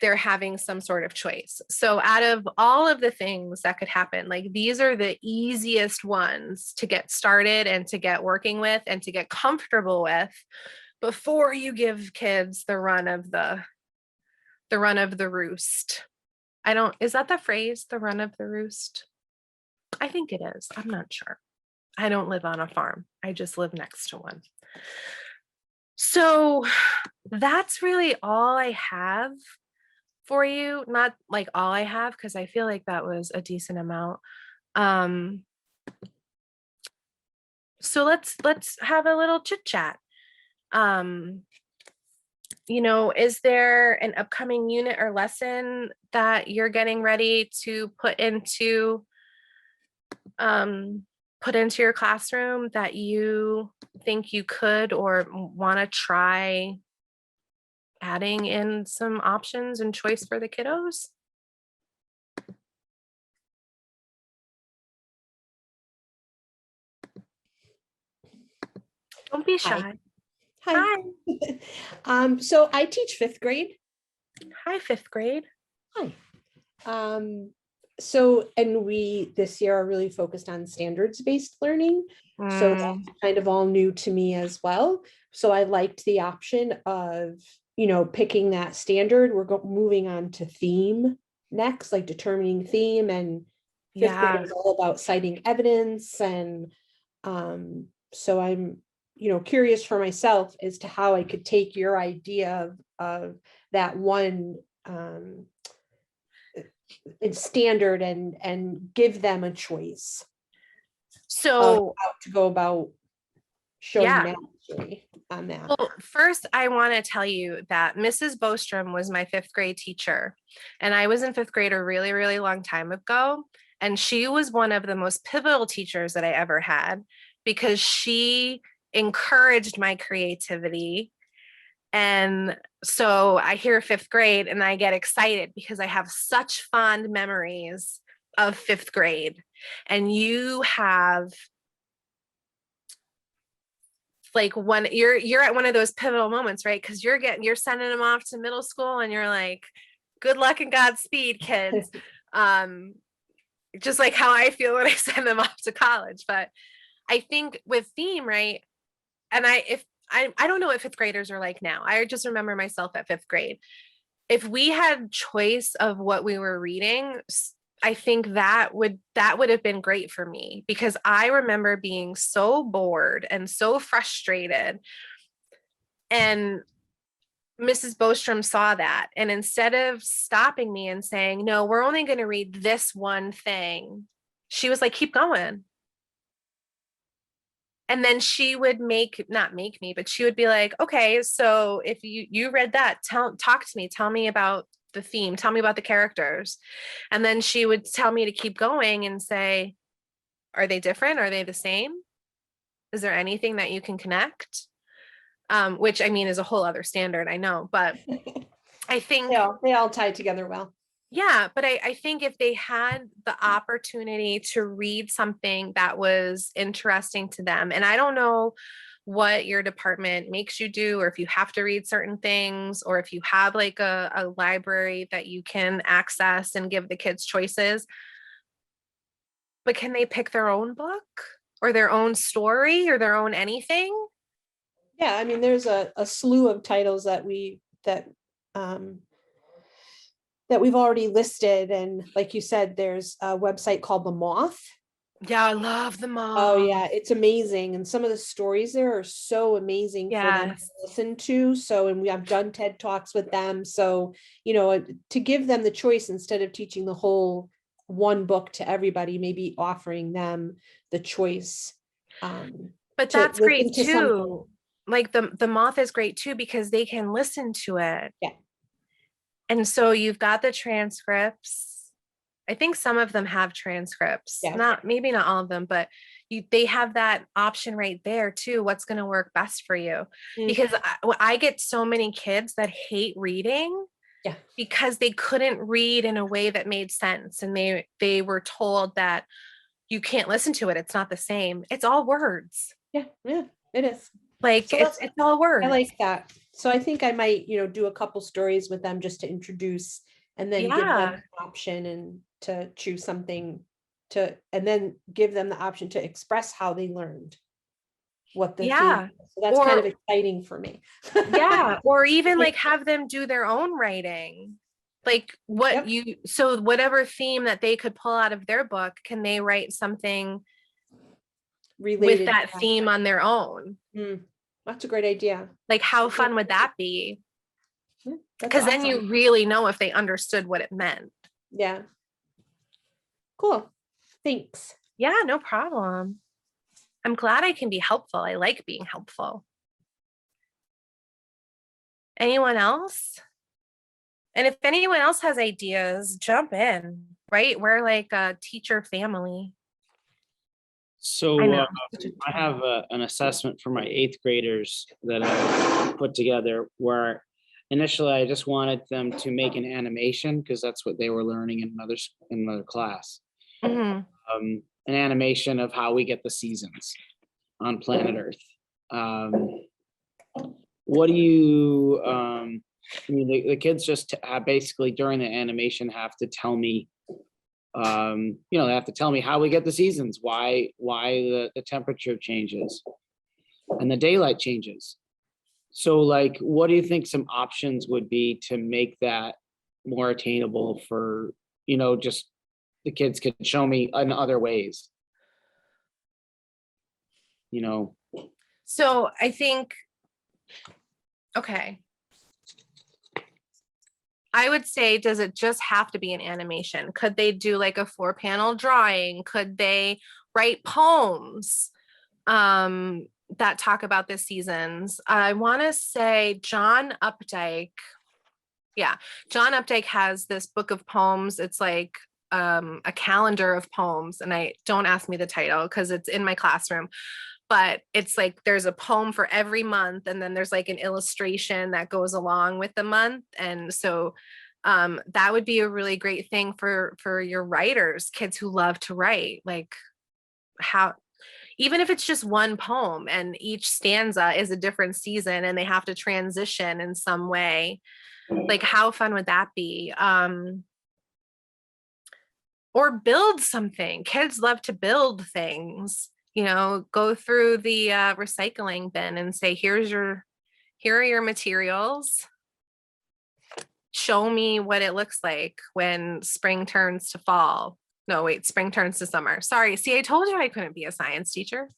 Speaker 2: having some sort of choice. So out of all of the things that could happen, like these are the easiest ones to get started and to get working with and to get comfortable with before you give kids the run of the roost. Is that the phrase, the run of the roost? I think it is. I'm not sure. I don't live on a farm. I just live next to one. So that's really all I have for you. Not like all I have, because I feel like that was a decent amount. So let's have a little chit chat. Is there an upcoming unit or lesson that you're getting ready to put into your classroom that you think you could or want to try adding in some options and choice for the kiddos? Don't be shy.
Speaker 3: Hi. So I teach fifth grade.
Speaker 2: Hi, fifth grade.
Speaker 3: Hi. And we this year are really focused on standards-based learning. So that's kind of all new to me as well. So I liked the option of, picking that standard. We're moving on to theme next, like determining theme, and fifth grade is all about citing evidence. And so I'm, curious for myself as to how I could take your idea of that one standard and give them a choice.
Speaker 2: So
Speaker 3: how to go about showing mastery on that.
Speaker 2: Well, first, I want to tell you that Mrs. Bostrom was my fifth grade teacher, and I was in fifth grade a really, really long time ago. And she was one of the most pivotal teachers that I ever had because she encouraged my creativity. And so I hear fifth grade and I get excited because I have such fond memories of fifth grade. And you have like you're at one of those pivotal moments, right? Because you're sending them off to middle school and you're like, good luck and Godspeed, kids. Just like how I feel when I send them off to college. But I think with theme, right? And I don't know what fifth graders are like now. I just remember myself at fifth grade. If we had choice of what we were reading, I think that would have been great for me because I remember being so bored and so frustrated. And Mrs. Bostrom saw that. And instead of stopping me and saying, no, we're only going to read this one thing, she was like, keep going. And then she would not make me, but she would be like, okay, so if you read that, talk to me, tell me about the theme, tell me about the characters. And then she would tell me to keep going and say, are they different? Are they the same? Is there anything that you can connect? Which I mean is a whole other standard, I know, but I think
Speaker 3: they all tie together well.
Speaker 2: Yeah, but I think if they had the opportunity to read something that was interesting to them, and I don't know what your department makes you do, or if you have to read certain things, or if you have like a library that you can access and give the kids choices, but can they pick their own book or their own story or their own anything?
Speaker 3: Yeah, I mean, there's a slew of titles that we've already listed. And like you said, there's a website called The Moth.
Speaker 2: Yeah, I love The Moth.
Speaker 3: Oh yeah, it's amazing. And some of the stories there are so amazing for them to listen to. So, and we have done TED Talks with them. So, to give them the choice instead of teaching the whole one book to everybody, maybe offering them the choice.
Speaker 2: But that's great too. Like the Moth is great too, because they can listen to it.
Speaker 3: Yeah.
Speaker 2: And so you've got the transcripts. I think some of them have transcripts, maybe not all of them, but they have that option right there too. What's going to work best for you?
Speaker 3: Mm.
Speaker 2: Because I get so many kids that hate reading because they couldn't read in a way that made sense. And they were told that you can't listen to it. It's not the same. It's all words.
Speaker 3: Yeah, it is.
Speaker 2: Like
Speaker 3: So
Speaker 2: it's all words.
Speaker 3: I like that. So I think I might, do a couple stories with them just to introduce and then give them an option and to choose something and then give them the option to express how they learned what the theme is. So that's kind of exciting for me.
Speaker 2: Or even like have them do their own writing. Like so whatever theme that they could pull out of their book, can they write something related with that theme on their own?
Speaker 3: That's a great idea.
Speaker 2: Like how fun would that be? Because then you really know if they understood what it meant.
Speaker 3: Yeah. Cool. Thanks.
Speaker 2: Yeah, no problem. I'm glad I can be helpful. I like being helpful. Anyone else? And if anyone else has ideas, jump in, right? We're like a teacher family.
Speaker 4: So I have an assessment for my 8th graders that I put together where initially I just wanted them to make an animation because that's what they were learning in another class. An animation of how we get the seasons on planet Earth. What do you, the kids just basically during the animation have to tell me, they have to tell me how we get the seasons, why the temperature changes and the daylight changes. So like, what do you think some options would be to make that more attainable for, just the kids could show me in other ways?
Speaker 2: So I think, okay. I would say, does it just have to be an animation? Could they do like a 4-panel drawing? Could they write poems that talk about the seasons? I want to say John Updike has this book of poems. It's like a calendar of poems, and don't ask me the title because it's in my classroom, but it's like there's a poem for every month, and then there's like an illustration that goes along with the month. And so that would be a really great thing for your writers, kids who love to write, like even if it's just one poem and each stanza is a different season and they have to transition in some way, like how fun would that be? Or build something. Kids love to build things. Go through the recycling bin and say, here are your materials. Show me what it looks like when spring turns to fall. No, wait, spring turns to summer. Sorry. See, I told you I couldn't be a science teacher.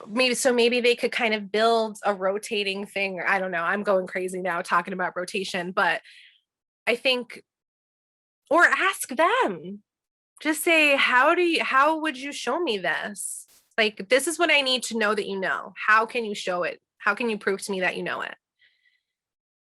Speaker 2: Maybe they could kind of build a rotating thing. I don't know. I'm going crazy now talking about rotation, but I think, or ask them. Just say, how would you show me this? Like, this is what I need to know that you know. How can you show it? How can you prove to me that you know it?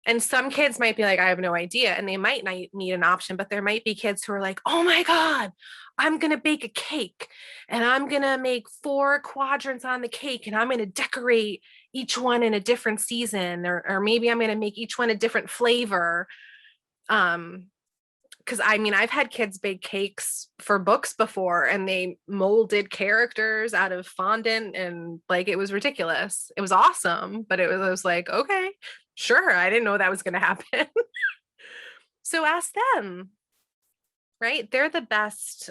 Speaker 2: And some kids might be like, I have no idea. And they might not need an option, but there might be kids who are like, oh my God, I'm going to bake a cake and I'm going to make 4 quadrants on the cake and I'm going to decorate each one in a different season, or maybe I'm going to make each one a different flavor. Because I've had kids bake cakes for books before and they molded characters out of fondant and like it was ridiculous. It was awesome, but it was like, okay, sure. I didn't know that was going to happen. So ask them, right? They're the best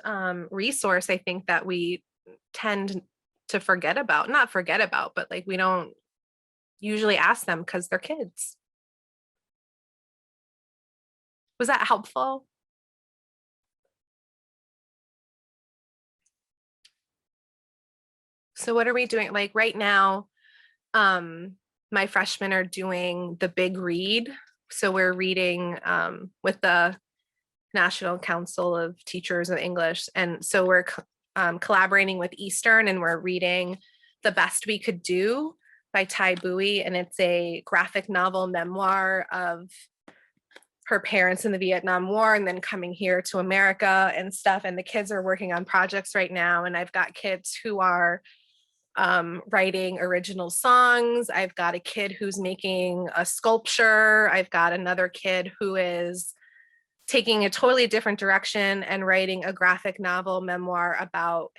Speaker 2: resource, I think, that we tend to forget about. Not forget about, but like we don't usually ask them because they're kids. Was that helpful? So what are we doing? Like right now, my freshmen are doing the big read. So we're reading with the National Council of Teachers of English. And so we're collaborating with Eastern and we're reading The Best We Could Do by Ty Bowie. And it's a graphic novel memoir of her parents in the Vietnam War and then coming here to America and stuff. And the kids are working on projects right now. And I've got kids who are writing original songs. I've got a kid who's making a sculpture. I've got another kid who is taking a totally different direction and writing a graphic novel memoir about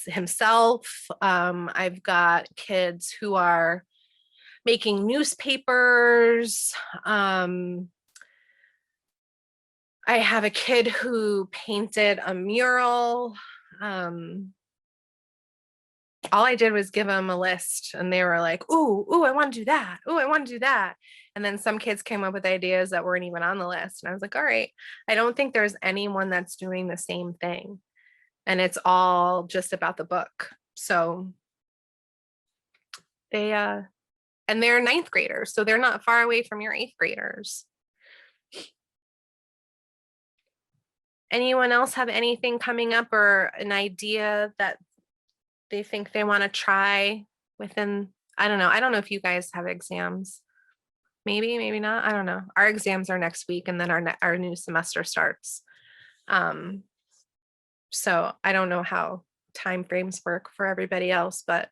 Speaker 2: himself. I've got kids who are making newspapers. I have a kid who painted a mural. All I did was give them a list and they were like, ooh, I want to do that. Ooh, I want to do that. And then some kids came up with ideas that weren't even on the list. And I was like, all right, I don't think there's anyone that's doing the same thing. And it's all just about the book. So they, and they're ninth graders, so they're not far away from your eighth graders. Anyone else have anything coming up or an idea that they think they want to try within, I don't know if you guys have exams. Maybe not. I don't know. Our exams are next week and then our new semester starts. So I don't know how time frames work for everybody else, but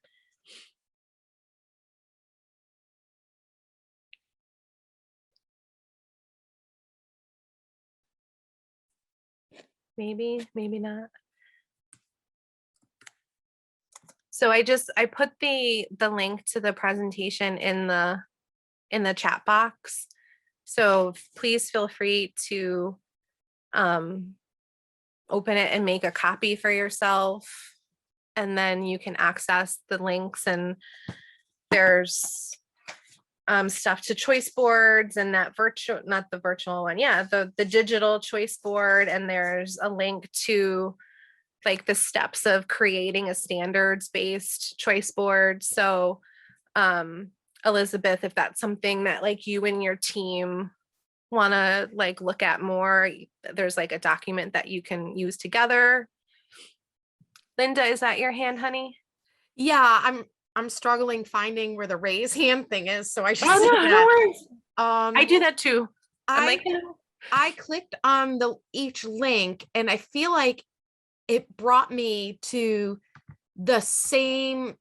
Speaker 2: maybe not. So I put the link to the presentation in the chat box. So please feel free to open it and make a copy for yourself. And then you can access the links, and there's stuff to choice boards and that virtual, not the virtual one. Yeah, the digital choice board. And there's a link to like the steps of creating a standards-based choice board. So Elizabeth, if that's something that like you and your team want to like look at more, there's like a document that you can use together. Linda, is that your hand, honey?
Speaker 5: Yeah, I'm struggling finding where the raise hand thing is, so I just
Speaker 2: Oh,
Speaker 5: did
Speaker 2: no
Speaker 5: that.
Speaker 2: worries.
Speaker 5: I
Speaker 2: I do that too. I'm like,
Speaker 5: I clicked on each link and I feel like it brought me to the same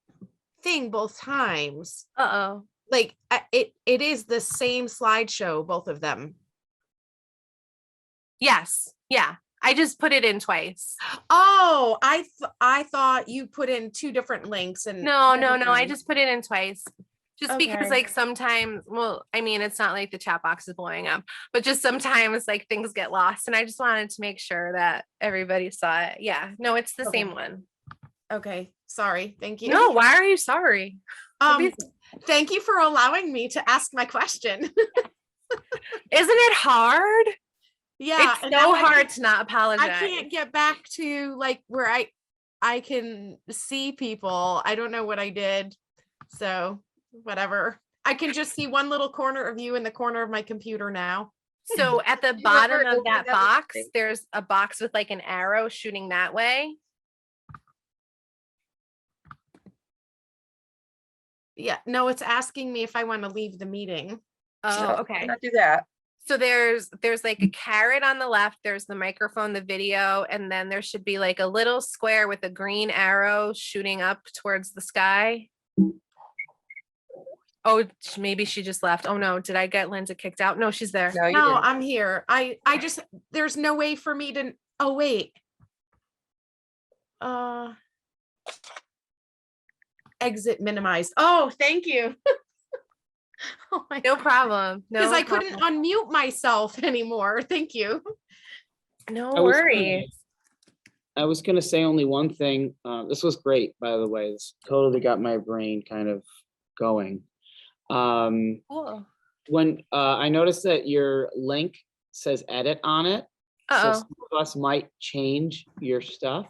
Speaker 5: thing both times.
Speaker 2: uh-oh.
Speaker 5: Like it is the same slideshow, both of them.
Speaker 2: Yes. Yeah. I just put it in twice.
Speaker 5: Oh, I thought you put in two different links and
Speaker 2: No. I just put it in twice. Just because
Speaker 5: Okay.
Speaker 2: like sometimes, well, I mean, it's not like the chat box is blowing up, but just sometimes like things get lost. And I just wanted to make sure that everybody saw it. Yeah. No, it's the
Speaker 5: Okay.
Speaker 2: same one.
Speaker 5: Okay, sorry. Thank you.
Speaker 2: No, why are you sorry?
Speaker 5: Thank you for allowing me to ask my question.
Speaker 2: Isn't it hard?
Speaker 5: Yeah,
Speaker 2: It's
Speaker 5: and
Speaker 2: so
Speaker 5: now
Speaker 2: hard to not apologize.
Speaker 5: I can't get back to like where I can see people. I don't know what I did. So whatever. I can just see one little corner of you in the corner of my computer now.
Speaker 2: So at the
Speaker 1: You
Speaker 2: bottom
Speaker 1: ever
Speaker 2: of
Speaker 1: open
Speaker 2: that
Speaker 1: that
Speaker 2: box,
Speaker 1: thing?
Speaker 2: there's a box with like an arrow shooting that way.
Speaker 5: Yeah, no, it's asking me if I want to leave the meeting.
Speaker 2: Oh,
Speaker 1: No,
Speaker 2: okay.
Speaker 1: not do that.
Speaker 2: So there's like a carrot on the left, there's the microphone, the video, and then there should be like a little square with a green arrow shooting up towards the sky. Oh, maybe she just left. Oh no, did I get Linda kicked out? No, she's there.
Speaker 1: No, you
Speaker 5: No,
Speaker 1: didn't.
Speaker 5: I'm here. I just, there's no way for me to, oh wait. Exit minimized. Oh, thank you. Oh my
Speaker 2: No
Speaker 5: God.
Speaker 2: problem.
Speaker 5: Because
Speaker 2: No
Speaker 5: I couldn't
Speaker 2: problem.
Speaker 5: unmute myself anymore. Thank you.
Speaker 2: No
Speaker 4: I was gonna-
Speaker 2: worries.
Speaker 4: I was gonna say only one thing. This was great, by the way. This totally got my brain kind of going.
Speaker 2: Cool.
Speaker 4: When I noticed that your link says edit on it, so
Speaker 2: Uh-oh.
Speaker 4: some of us might change your stuff.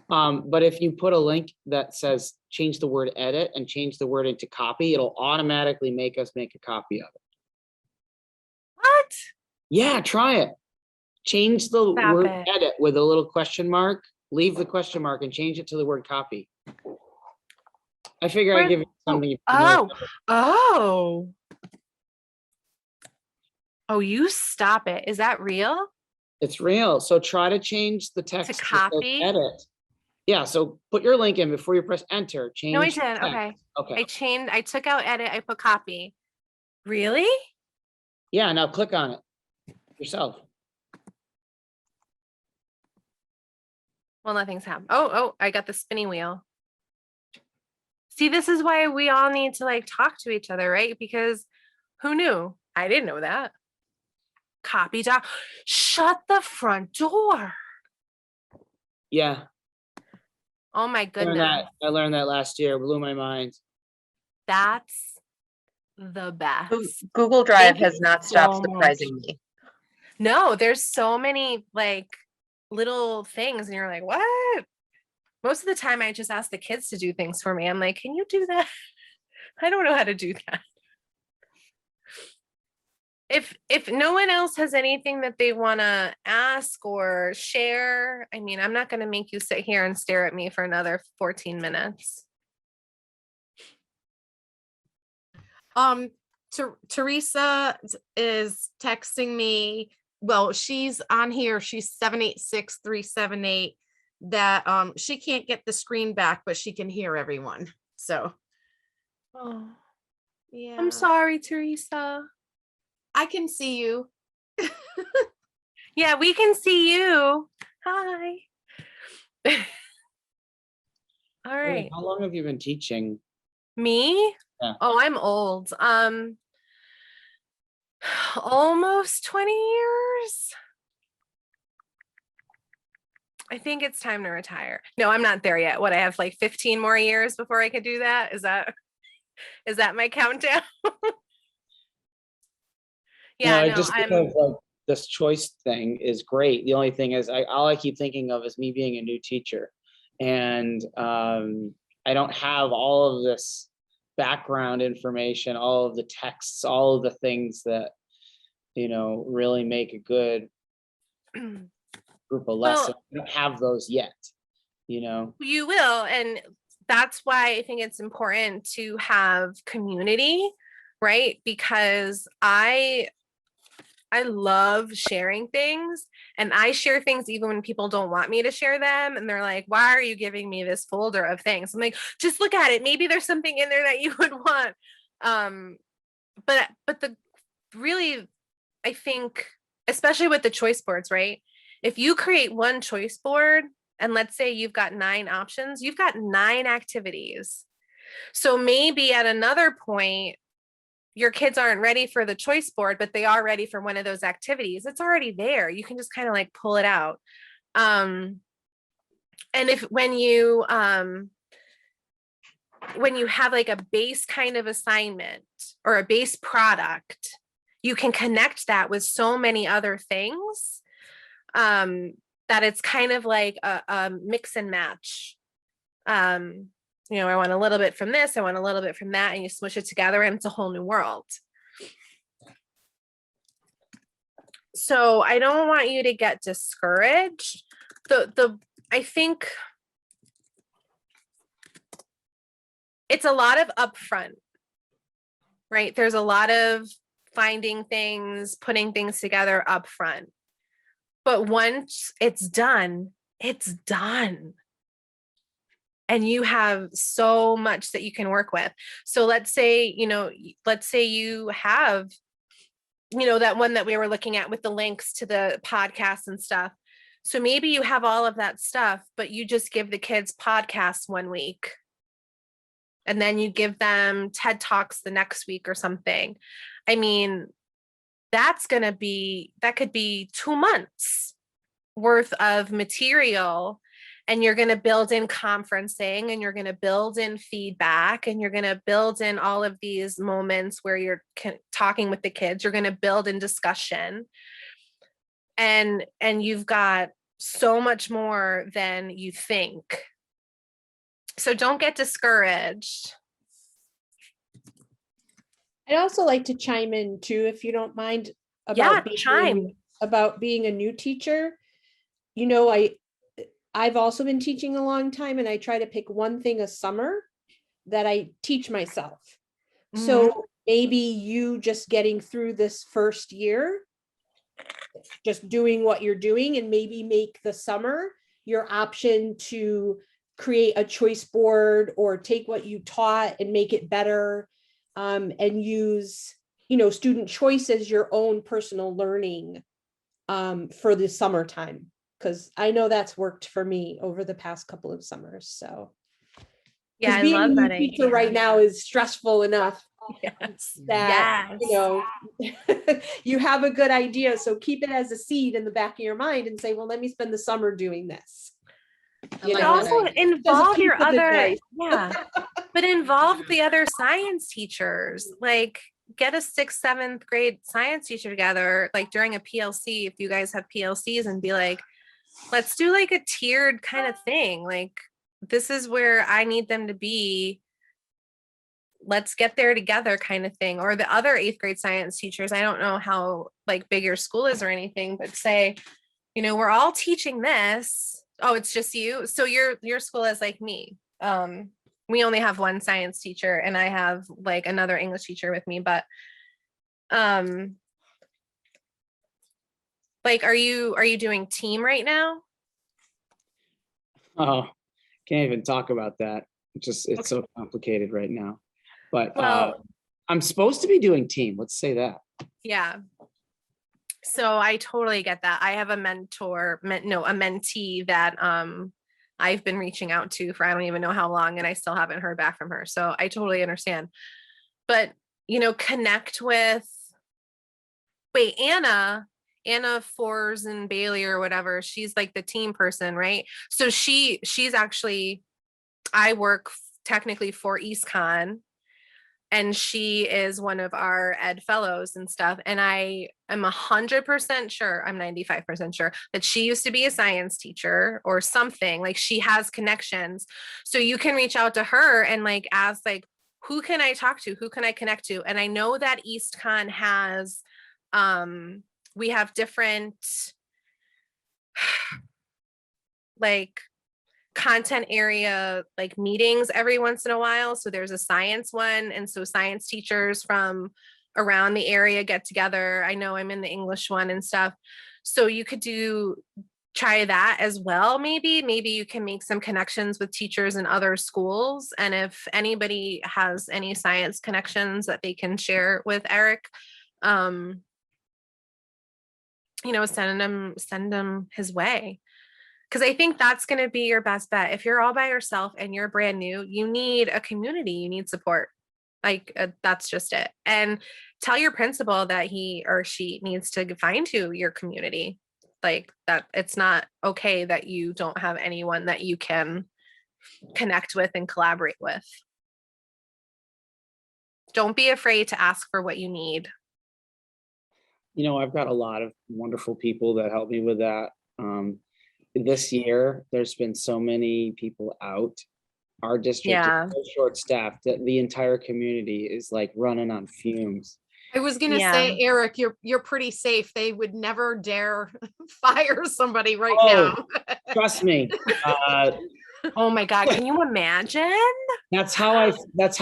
Speaker 4: But if you put a link that says change the word edit and change the word into copy, it'll automatically make us make a copy of it.
Speaker 2: What?
Speaker 4: Yeah, try it. Change the
Speaker 2: Stop
Speaker 4: word
Speaker 2: it.
Speaker 4: edit with a little question mark, leave the question mark and change it to the word copy. I figure I'd give you something.
Speaker 2: Oh. Oh, you stop it. Is that real?
Speaker 4: It's real. So try to change the text.
Speaker 2: To
Speaker 4: to say
Speaker 2: copy?
Speaker 4: Edit. Yeah, so put your link in before you press enter. Change.
Speaker 2: No, I did.
Speaker 4: text.
Speaker 2: Okay.
Speaker 4: Okay.
Speaker 2: I took out edit, I put copy. Really?
Speaker 4: Yeah, now click on it yourself.
Speaker 2: Well, nothing's happened. Oh, I got the spinning wheel. See, this is why we all need to like talk to each other, right? Because who knew? I didn't know that. Copy doc. Shut the front door.
Speaker 4: Yeah.
Speaker 2: Oh my goodness.
Speaker 4: I learned that last year. Blew my mind.
Speaker 2: That's the best.
Speaker 1: Google Drive
Speaker 2: Thank you
Speaker 1: has not stopped
Speaker 2: so much.
Speaker 1: surprising me.
Speaker 2: No, there's so many like little things and you're like, what? Most of the time I just ask the kids to do things for me. I'm like, can you do that? I don't know how to do that. If no one else has anything that they want to ask or share, I mean, I'm not going to make you sit here and stare at me for another 14 minutes.
Speaker 5: Teresa is texting me. Well, she's on here. She's 786-378 that she can't get the screen back, but she can hear everyone. So
Speaker 2: Oh,
Speaker 5: yeah.
Speaker 2: I'm sorry, Teresa.
Speaker 5: I can see you.
Speaker 2: Yeah, we can see you. Hi. All right.
Speaker 4: How long have you been teaching?
Speaker 2: Me?
Speaker 4: Yeah.
Speaker 2: Oh, I'm old. Almost 20 years. I think it's time to retire. No, I'm not there yet. What, I have like 15 more years before I could do that? Is that my countdown? Yeah,
Speaker 4: I
Speaker 2: no,
Speaker 4: just think of like this choice thing is great. The only thing is all I keep thinking of is me being a new teacher. And I don't have all of this background information, all of the texts, all of the things that, really make a good group of lessons. I don't have those yet,
Speaker 2: You will. And that's why I think it's important to have community, right? Because I love sharing things, and I share things even when people don't want me to share them. And they're like, why are you giving me this folder of things? I'm like, just look at it. Maybe there's something in there that you would want. But the really, I think, especially with the choice boards, right? If you create one choice board, and let's say you've got 9 options, you've got 9 activities. So maybe at another point, your kids aren't ready for the choice board, but they are ready for one of those activities. It's already there. You can just kind of like pull it out. And when you have like a base kind of assignment or a base product, you can connect that with so many other things that it's kind of like a mix and match. I want a little bit from this, I want a little bit from that, and you smush it together and it's a whole new world. So I don't want you to get discouraged. I think it's a lot of upfront, right? There's a lot of finding things, putting things together upfront. But once it's done, it's done. And you have so much that you can work with. So let's say you have, that one that we were looking at with the links to the podcasts and stuff. So maybe you have all of that stuff, but you just give the kids podcasts one week. And then you give them TED Talks the next week or something. I mean, that could be 2 months worth of material. And you're going to build in conferencing, and you're going to build in feedback, and you're going to build in all of these moments where you're talking with the kids. You're going to build in discussion, and you've got so much more than you think. So don't get discouraged.
Speaker 3: I'd also like to chime in too, if you don't mind, about being a new teacher. I've also been teaching a long time, and I try to pick one thing a summer that I teach myself. Mm-hmm. So maybe you just getting through this first year, just doing what you're doing, and maybe make the summer your option to create a choice board or take what you taught and make it better, and use, student choice as your own personal learning for the summertime. Because I know that's worked for me over the past couple of summers. So
Speaker 2: Yeah, I
Speaker 3: being
Speaker 2: love
Speaker 3: a
Speaker 2: that
Speaker 3: new teacher
Speaker 2: idea.
Speaker 3: right now is stressful enough
Speaker 2: Yes.
Speaker 3: that,
Speaker 2: Yes.
Speaker 3: you have a good idea. So keep it as a seed in the back of your mind and say, well, let me spend the summer doing this.
Speaker 1: I like
Speaker 2: But
Speaker 1: that
Speaker 2: also
Speaker 1: idea.
Speaker 2: involve
Speaker 3: piece
Speaker 2: your
Speaker 3: of
Speaker 2: other,
Speaker 3: advice.
Speaker 2: yeah, but involve the other science teachers, like get a 6th, 7th grade science teacher together, like during a PLC, if you guys have PLCs, and be like, let's do like a tiered kind of thing. Like, this is where I need them to be. Let's get there together kind of thing. Or the other 8th grade science teachers, I don't know how like big your school is or anything, but say, we're all teaching this. Oh, it's just you. So your school is like me. We only have one science teacher, and I have like another English teacher with me, but like, are you doing team right now?
Speaker 4: Oh, can't even talk about that. It's so complicated right now. But
Speaker 2: Well,
Speaker 4: I'm supposed to be doing team. Let's say that.
Speaker 2: yeah. So I totally get that. I have a mentee that I've been reaching out to for I don't even know how long, and I still haven't heard back from her. So I totally understand. But connect with Anna Fors and Bailey or whatever. She's like the team person, right? So she's actually, I work technically for Eastconn, and she is one of our ed fellows and stuff. And I am 100% sure, I'm 95% sure that she used to be a science teacher or something. Like, she has connections. So you can reach out to her and like ask, like, who can I talk to? Who can I connect to? And I know that Eastconn has, we have different like content area like meetings every once in a while. So there's a science one, and so science teachers from around the area get together. I know I'm in the English one and stuff. So you could try that as well. Maybe you can make some connections with teachers in other schools. And if anybody has any science connections that they can share with Eric, send them his way. Because I think that's going to be your best bet. If you're all by yourself and you're brand new, you need a community, you need support. Like, that's just it. And tell your principal that he or she needs to find your community. Like, that it's not okay that you don't have anyone that you can connect with and collaborate with. Don't be afraid to ask for what you need.
Speaker 4: I've got a lot of wonderful people that help me with that. This year, there's been so many people out. Our district is so short-staffed that the entire community is like running on fumes.
Speaker 5: I was gonna say, Eric, you're pretty safe. They would never dare fire somebody right now.
Speaker 4: Trust me.
Speaker 2: Oh my God, can you imagine?
Speaker 4: That's how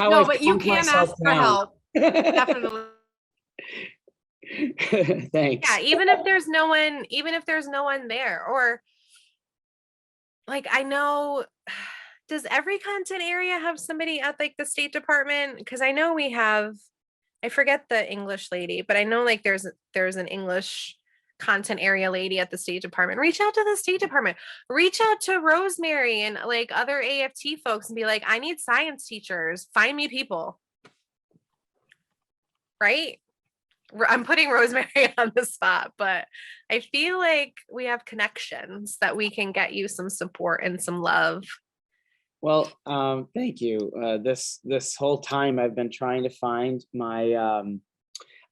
Speaker 5: No, but you can ask for help. Definitely.
Speaker 4: Thanks.
Speaker 2: Yeah, even if there's no one there, or like, I know, does every content area have somebody at like the State Department? Because I know we have, I forget the English lady, but I know like there's an English content area lady at the State Department. Reach out to the State Department, reach out to Rosemary and like other AFT folks and be like, I need science teachers, find me people. Right? I'm putting Rosemary on the spot, but I feel like we have connections that we can get you some support and some love.
Speaker 4: Well, thank you. This whole time I've been trying to find my,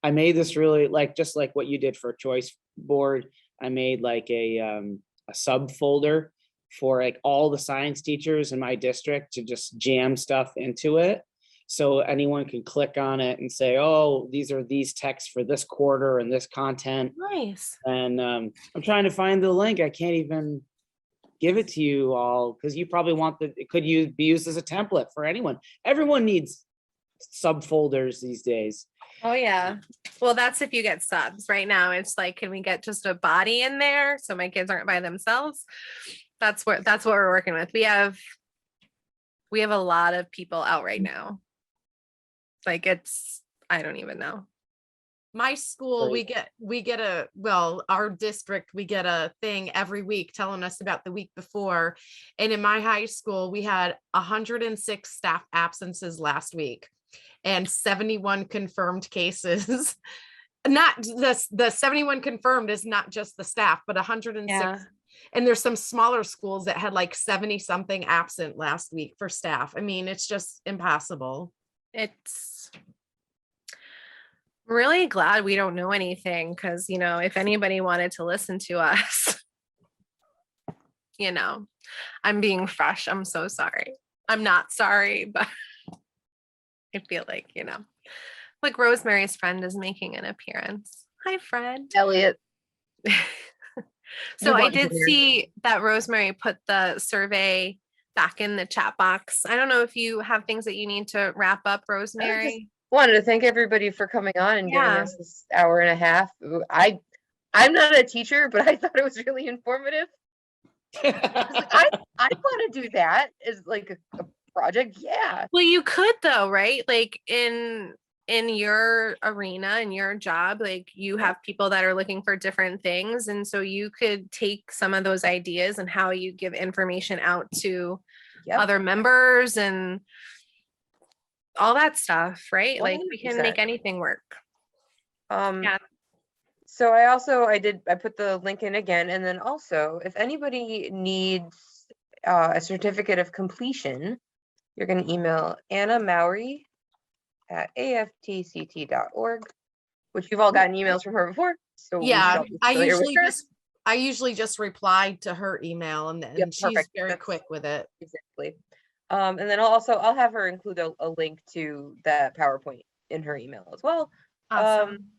Speaker 4: I made this really just like what you did for a choice board. I made like a subfolder for like all the science teachers in my district to just jam stuff into it. So anyone can click on it and say, oh, these are these texts for this quarter and this content.
Speaker 2: Nice.
Speaker 4: And I'm trying to find the link. I can't even give it to you all because you probably want it could be used as a template for anyone. Everyone needs subfolders these days.
Speaker 2: Oh yeah. Well, that's if you get subs. Right now it's like, can we get just a body in there so my kids aren't by themselves? That's what we're working with. We have a lot of people out right now. Like I don't even know.
Speaker 5: My school,
Speaker 4: Great.
Speaker 5: our district, we get a thing every week telling us about the week before. And in my high school, we had 106 staff absences last week and 71 confirmed cases. Not the 71 confirmed is not just the staff, but 106.
Speaker 2: Yeah.
Speaker 5: And there's some smaller schools that had like 70 something absent last week for staff. I mean, it's just impossible.
Speaker 2: It's really glad we don't know anything because, you know, if anybody wanted to listen to us, you know, I'm being fresh. I'm so sorry. I'm not sorry, but I feel like, you know, like Rosemary's friend is making an appearance. Hi, friend.
Speaker 1: Elliot.
Speaker 2: So
Speaker 1: You
Speaker 2: I
Speaker 1: want
Speaker 2: did
Speaker 1: to hear.
Speaker 2: see that Rosemary put the survey back in the chat box. I don't know if you have things that you need to wrap up, Rosemary.
Speaker 1: Wanted to thank everybody for coming on and giving
Speaker 2: Yeah.
Speaker 1: us this hour and a half. I'm not a teacher, but I thought it was really informative. I was like, I want to do that as like a project. Yeah.
Speaker 2: Well, you could though, right? Like in your arena, in your job, like you have people that are looking for different things. And so you could take some of those ideas and how you give information out to
Speaker 1: Yep.
Speaker 2: other members and all that stuff, right? Like we can
Speaker 1: 100%.
Speaker 2: make anything work. Yeah.
Speaker 1: So I put the link in again, and then also if anybody needs a certificate of completion, you're going to email Anna Mowry at aftct.org, which you've all gotten emails from her before. So we
Speaker 5: Yeah,
Speaker 1: should all be
Speaker 5: I
Speaker 1: familiar with
Speaker 5: usually
Speaker 1: her.
Speaker 5: just reply to her email and then
Speaker 1: Yep,
Speaker 5: she's
Speaker 1: perfect.
Speaker 5: very
Speaker 1: That's-
Speaker 5: quick with it.
Speaker 1: Exactly. And then I'll have her include a link to that PowerPoint in her email as well.
Speaker 5: Awesome.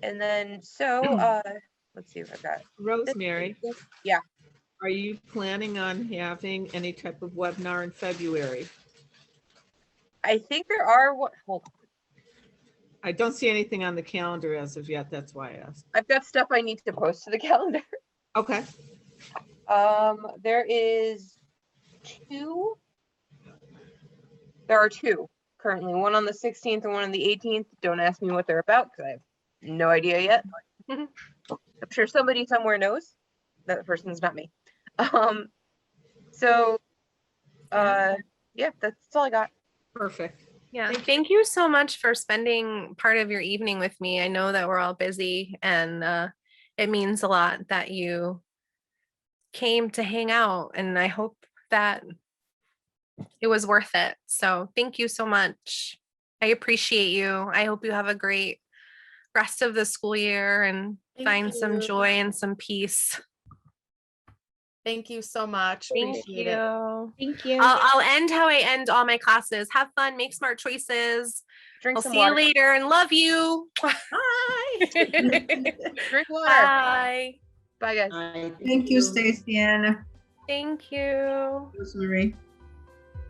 Speaker 1: And then let's see what I've got.
Speaker 6: Rosemary,
Speaker 1: Yeah.
Speaker 6: are you planning on having any type of webinar in February?
Speaker 1: I think there are hold on.
Speaker 6: I don't see anything on the calendar as of yet. That's why I asked.
Speaker 1: I've got stuff I need to post to the calendar.
Speaker 6: Okay.
Speaker 1: There are two currently, one on the 16th and one on the 18th. Don't ask me what they're about because I have no idea yet. I'm sure somebody somewhere knows. That person's not me. Yeah, that's all I got.
Speaker 6: Perfect.
Speaker 2: Yeah. Thank you so much for spending part of your evening with me. I know that we're all busy and it means a lot that you came to hang out, and I hope that it was worth it. So thank you so much. I appreciate you. I hope you have a great rest of the school year and find some
Speaker 5: you.
Speaker 2: joy and some peace.
Speaker 5: Thank you so much.
Speaker 2: Thank
Speaker 5: Appreciate
Speaker 2: you.
Speaker 5: it.
Speaker 3: Thank you.
Speaker 2: I'll end how I end all my classes. Have fun, make smart choices.
Speaker 1: Drink
Speaker 2: I'll
Speaker 1: some
Speaker 2: see
Speaker 1: water.
Speaker 2: you later and love you.
Speaker 5: Bye.
Speaker 1: Drink water.
Speaker 2: Bye.
Speaker 1: Bye, guys.
Speaker 6: Bye.
Speaker 7: Thank you, Stacy and
Speaker 2: Thank you.
Speaker 7: Rosemary.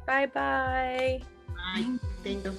Speaker 2: Bye-bye.
Speaker 6: Bye. Thank you.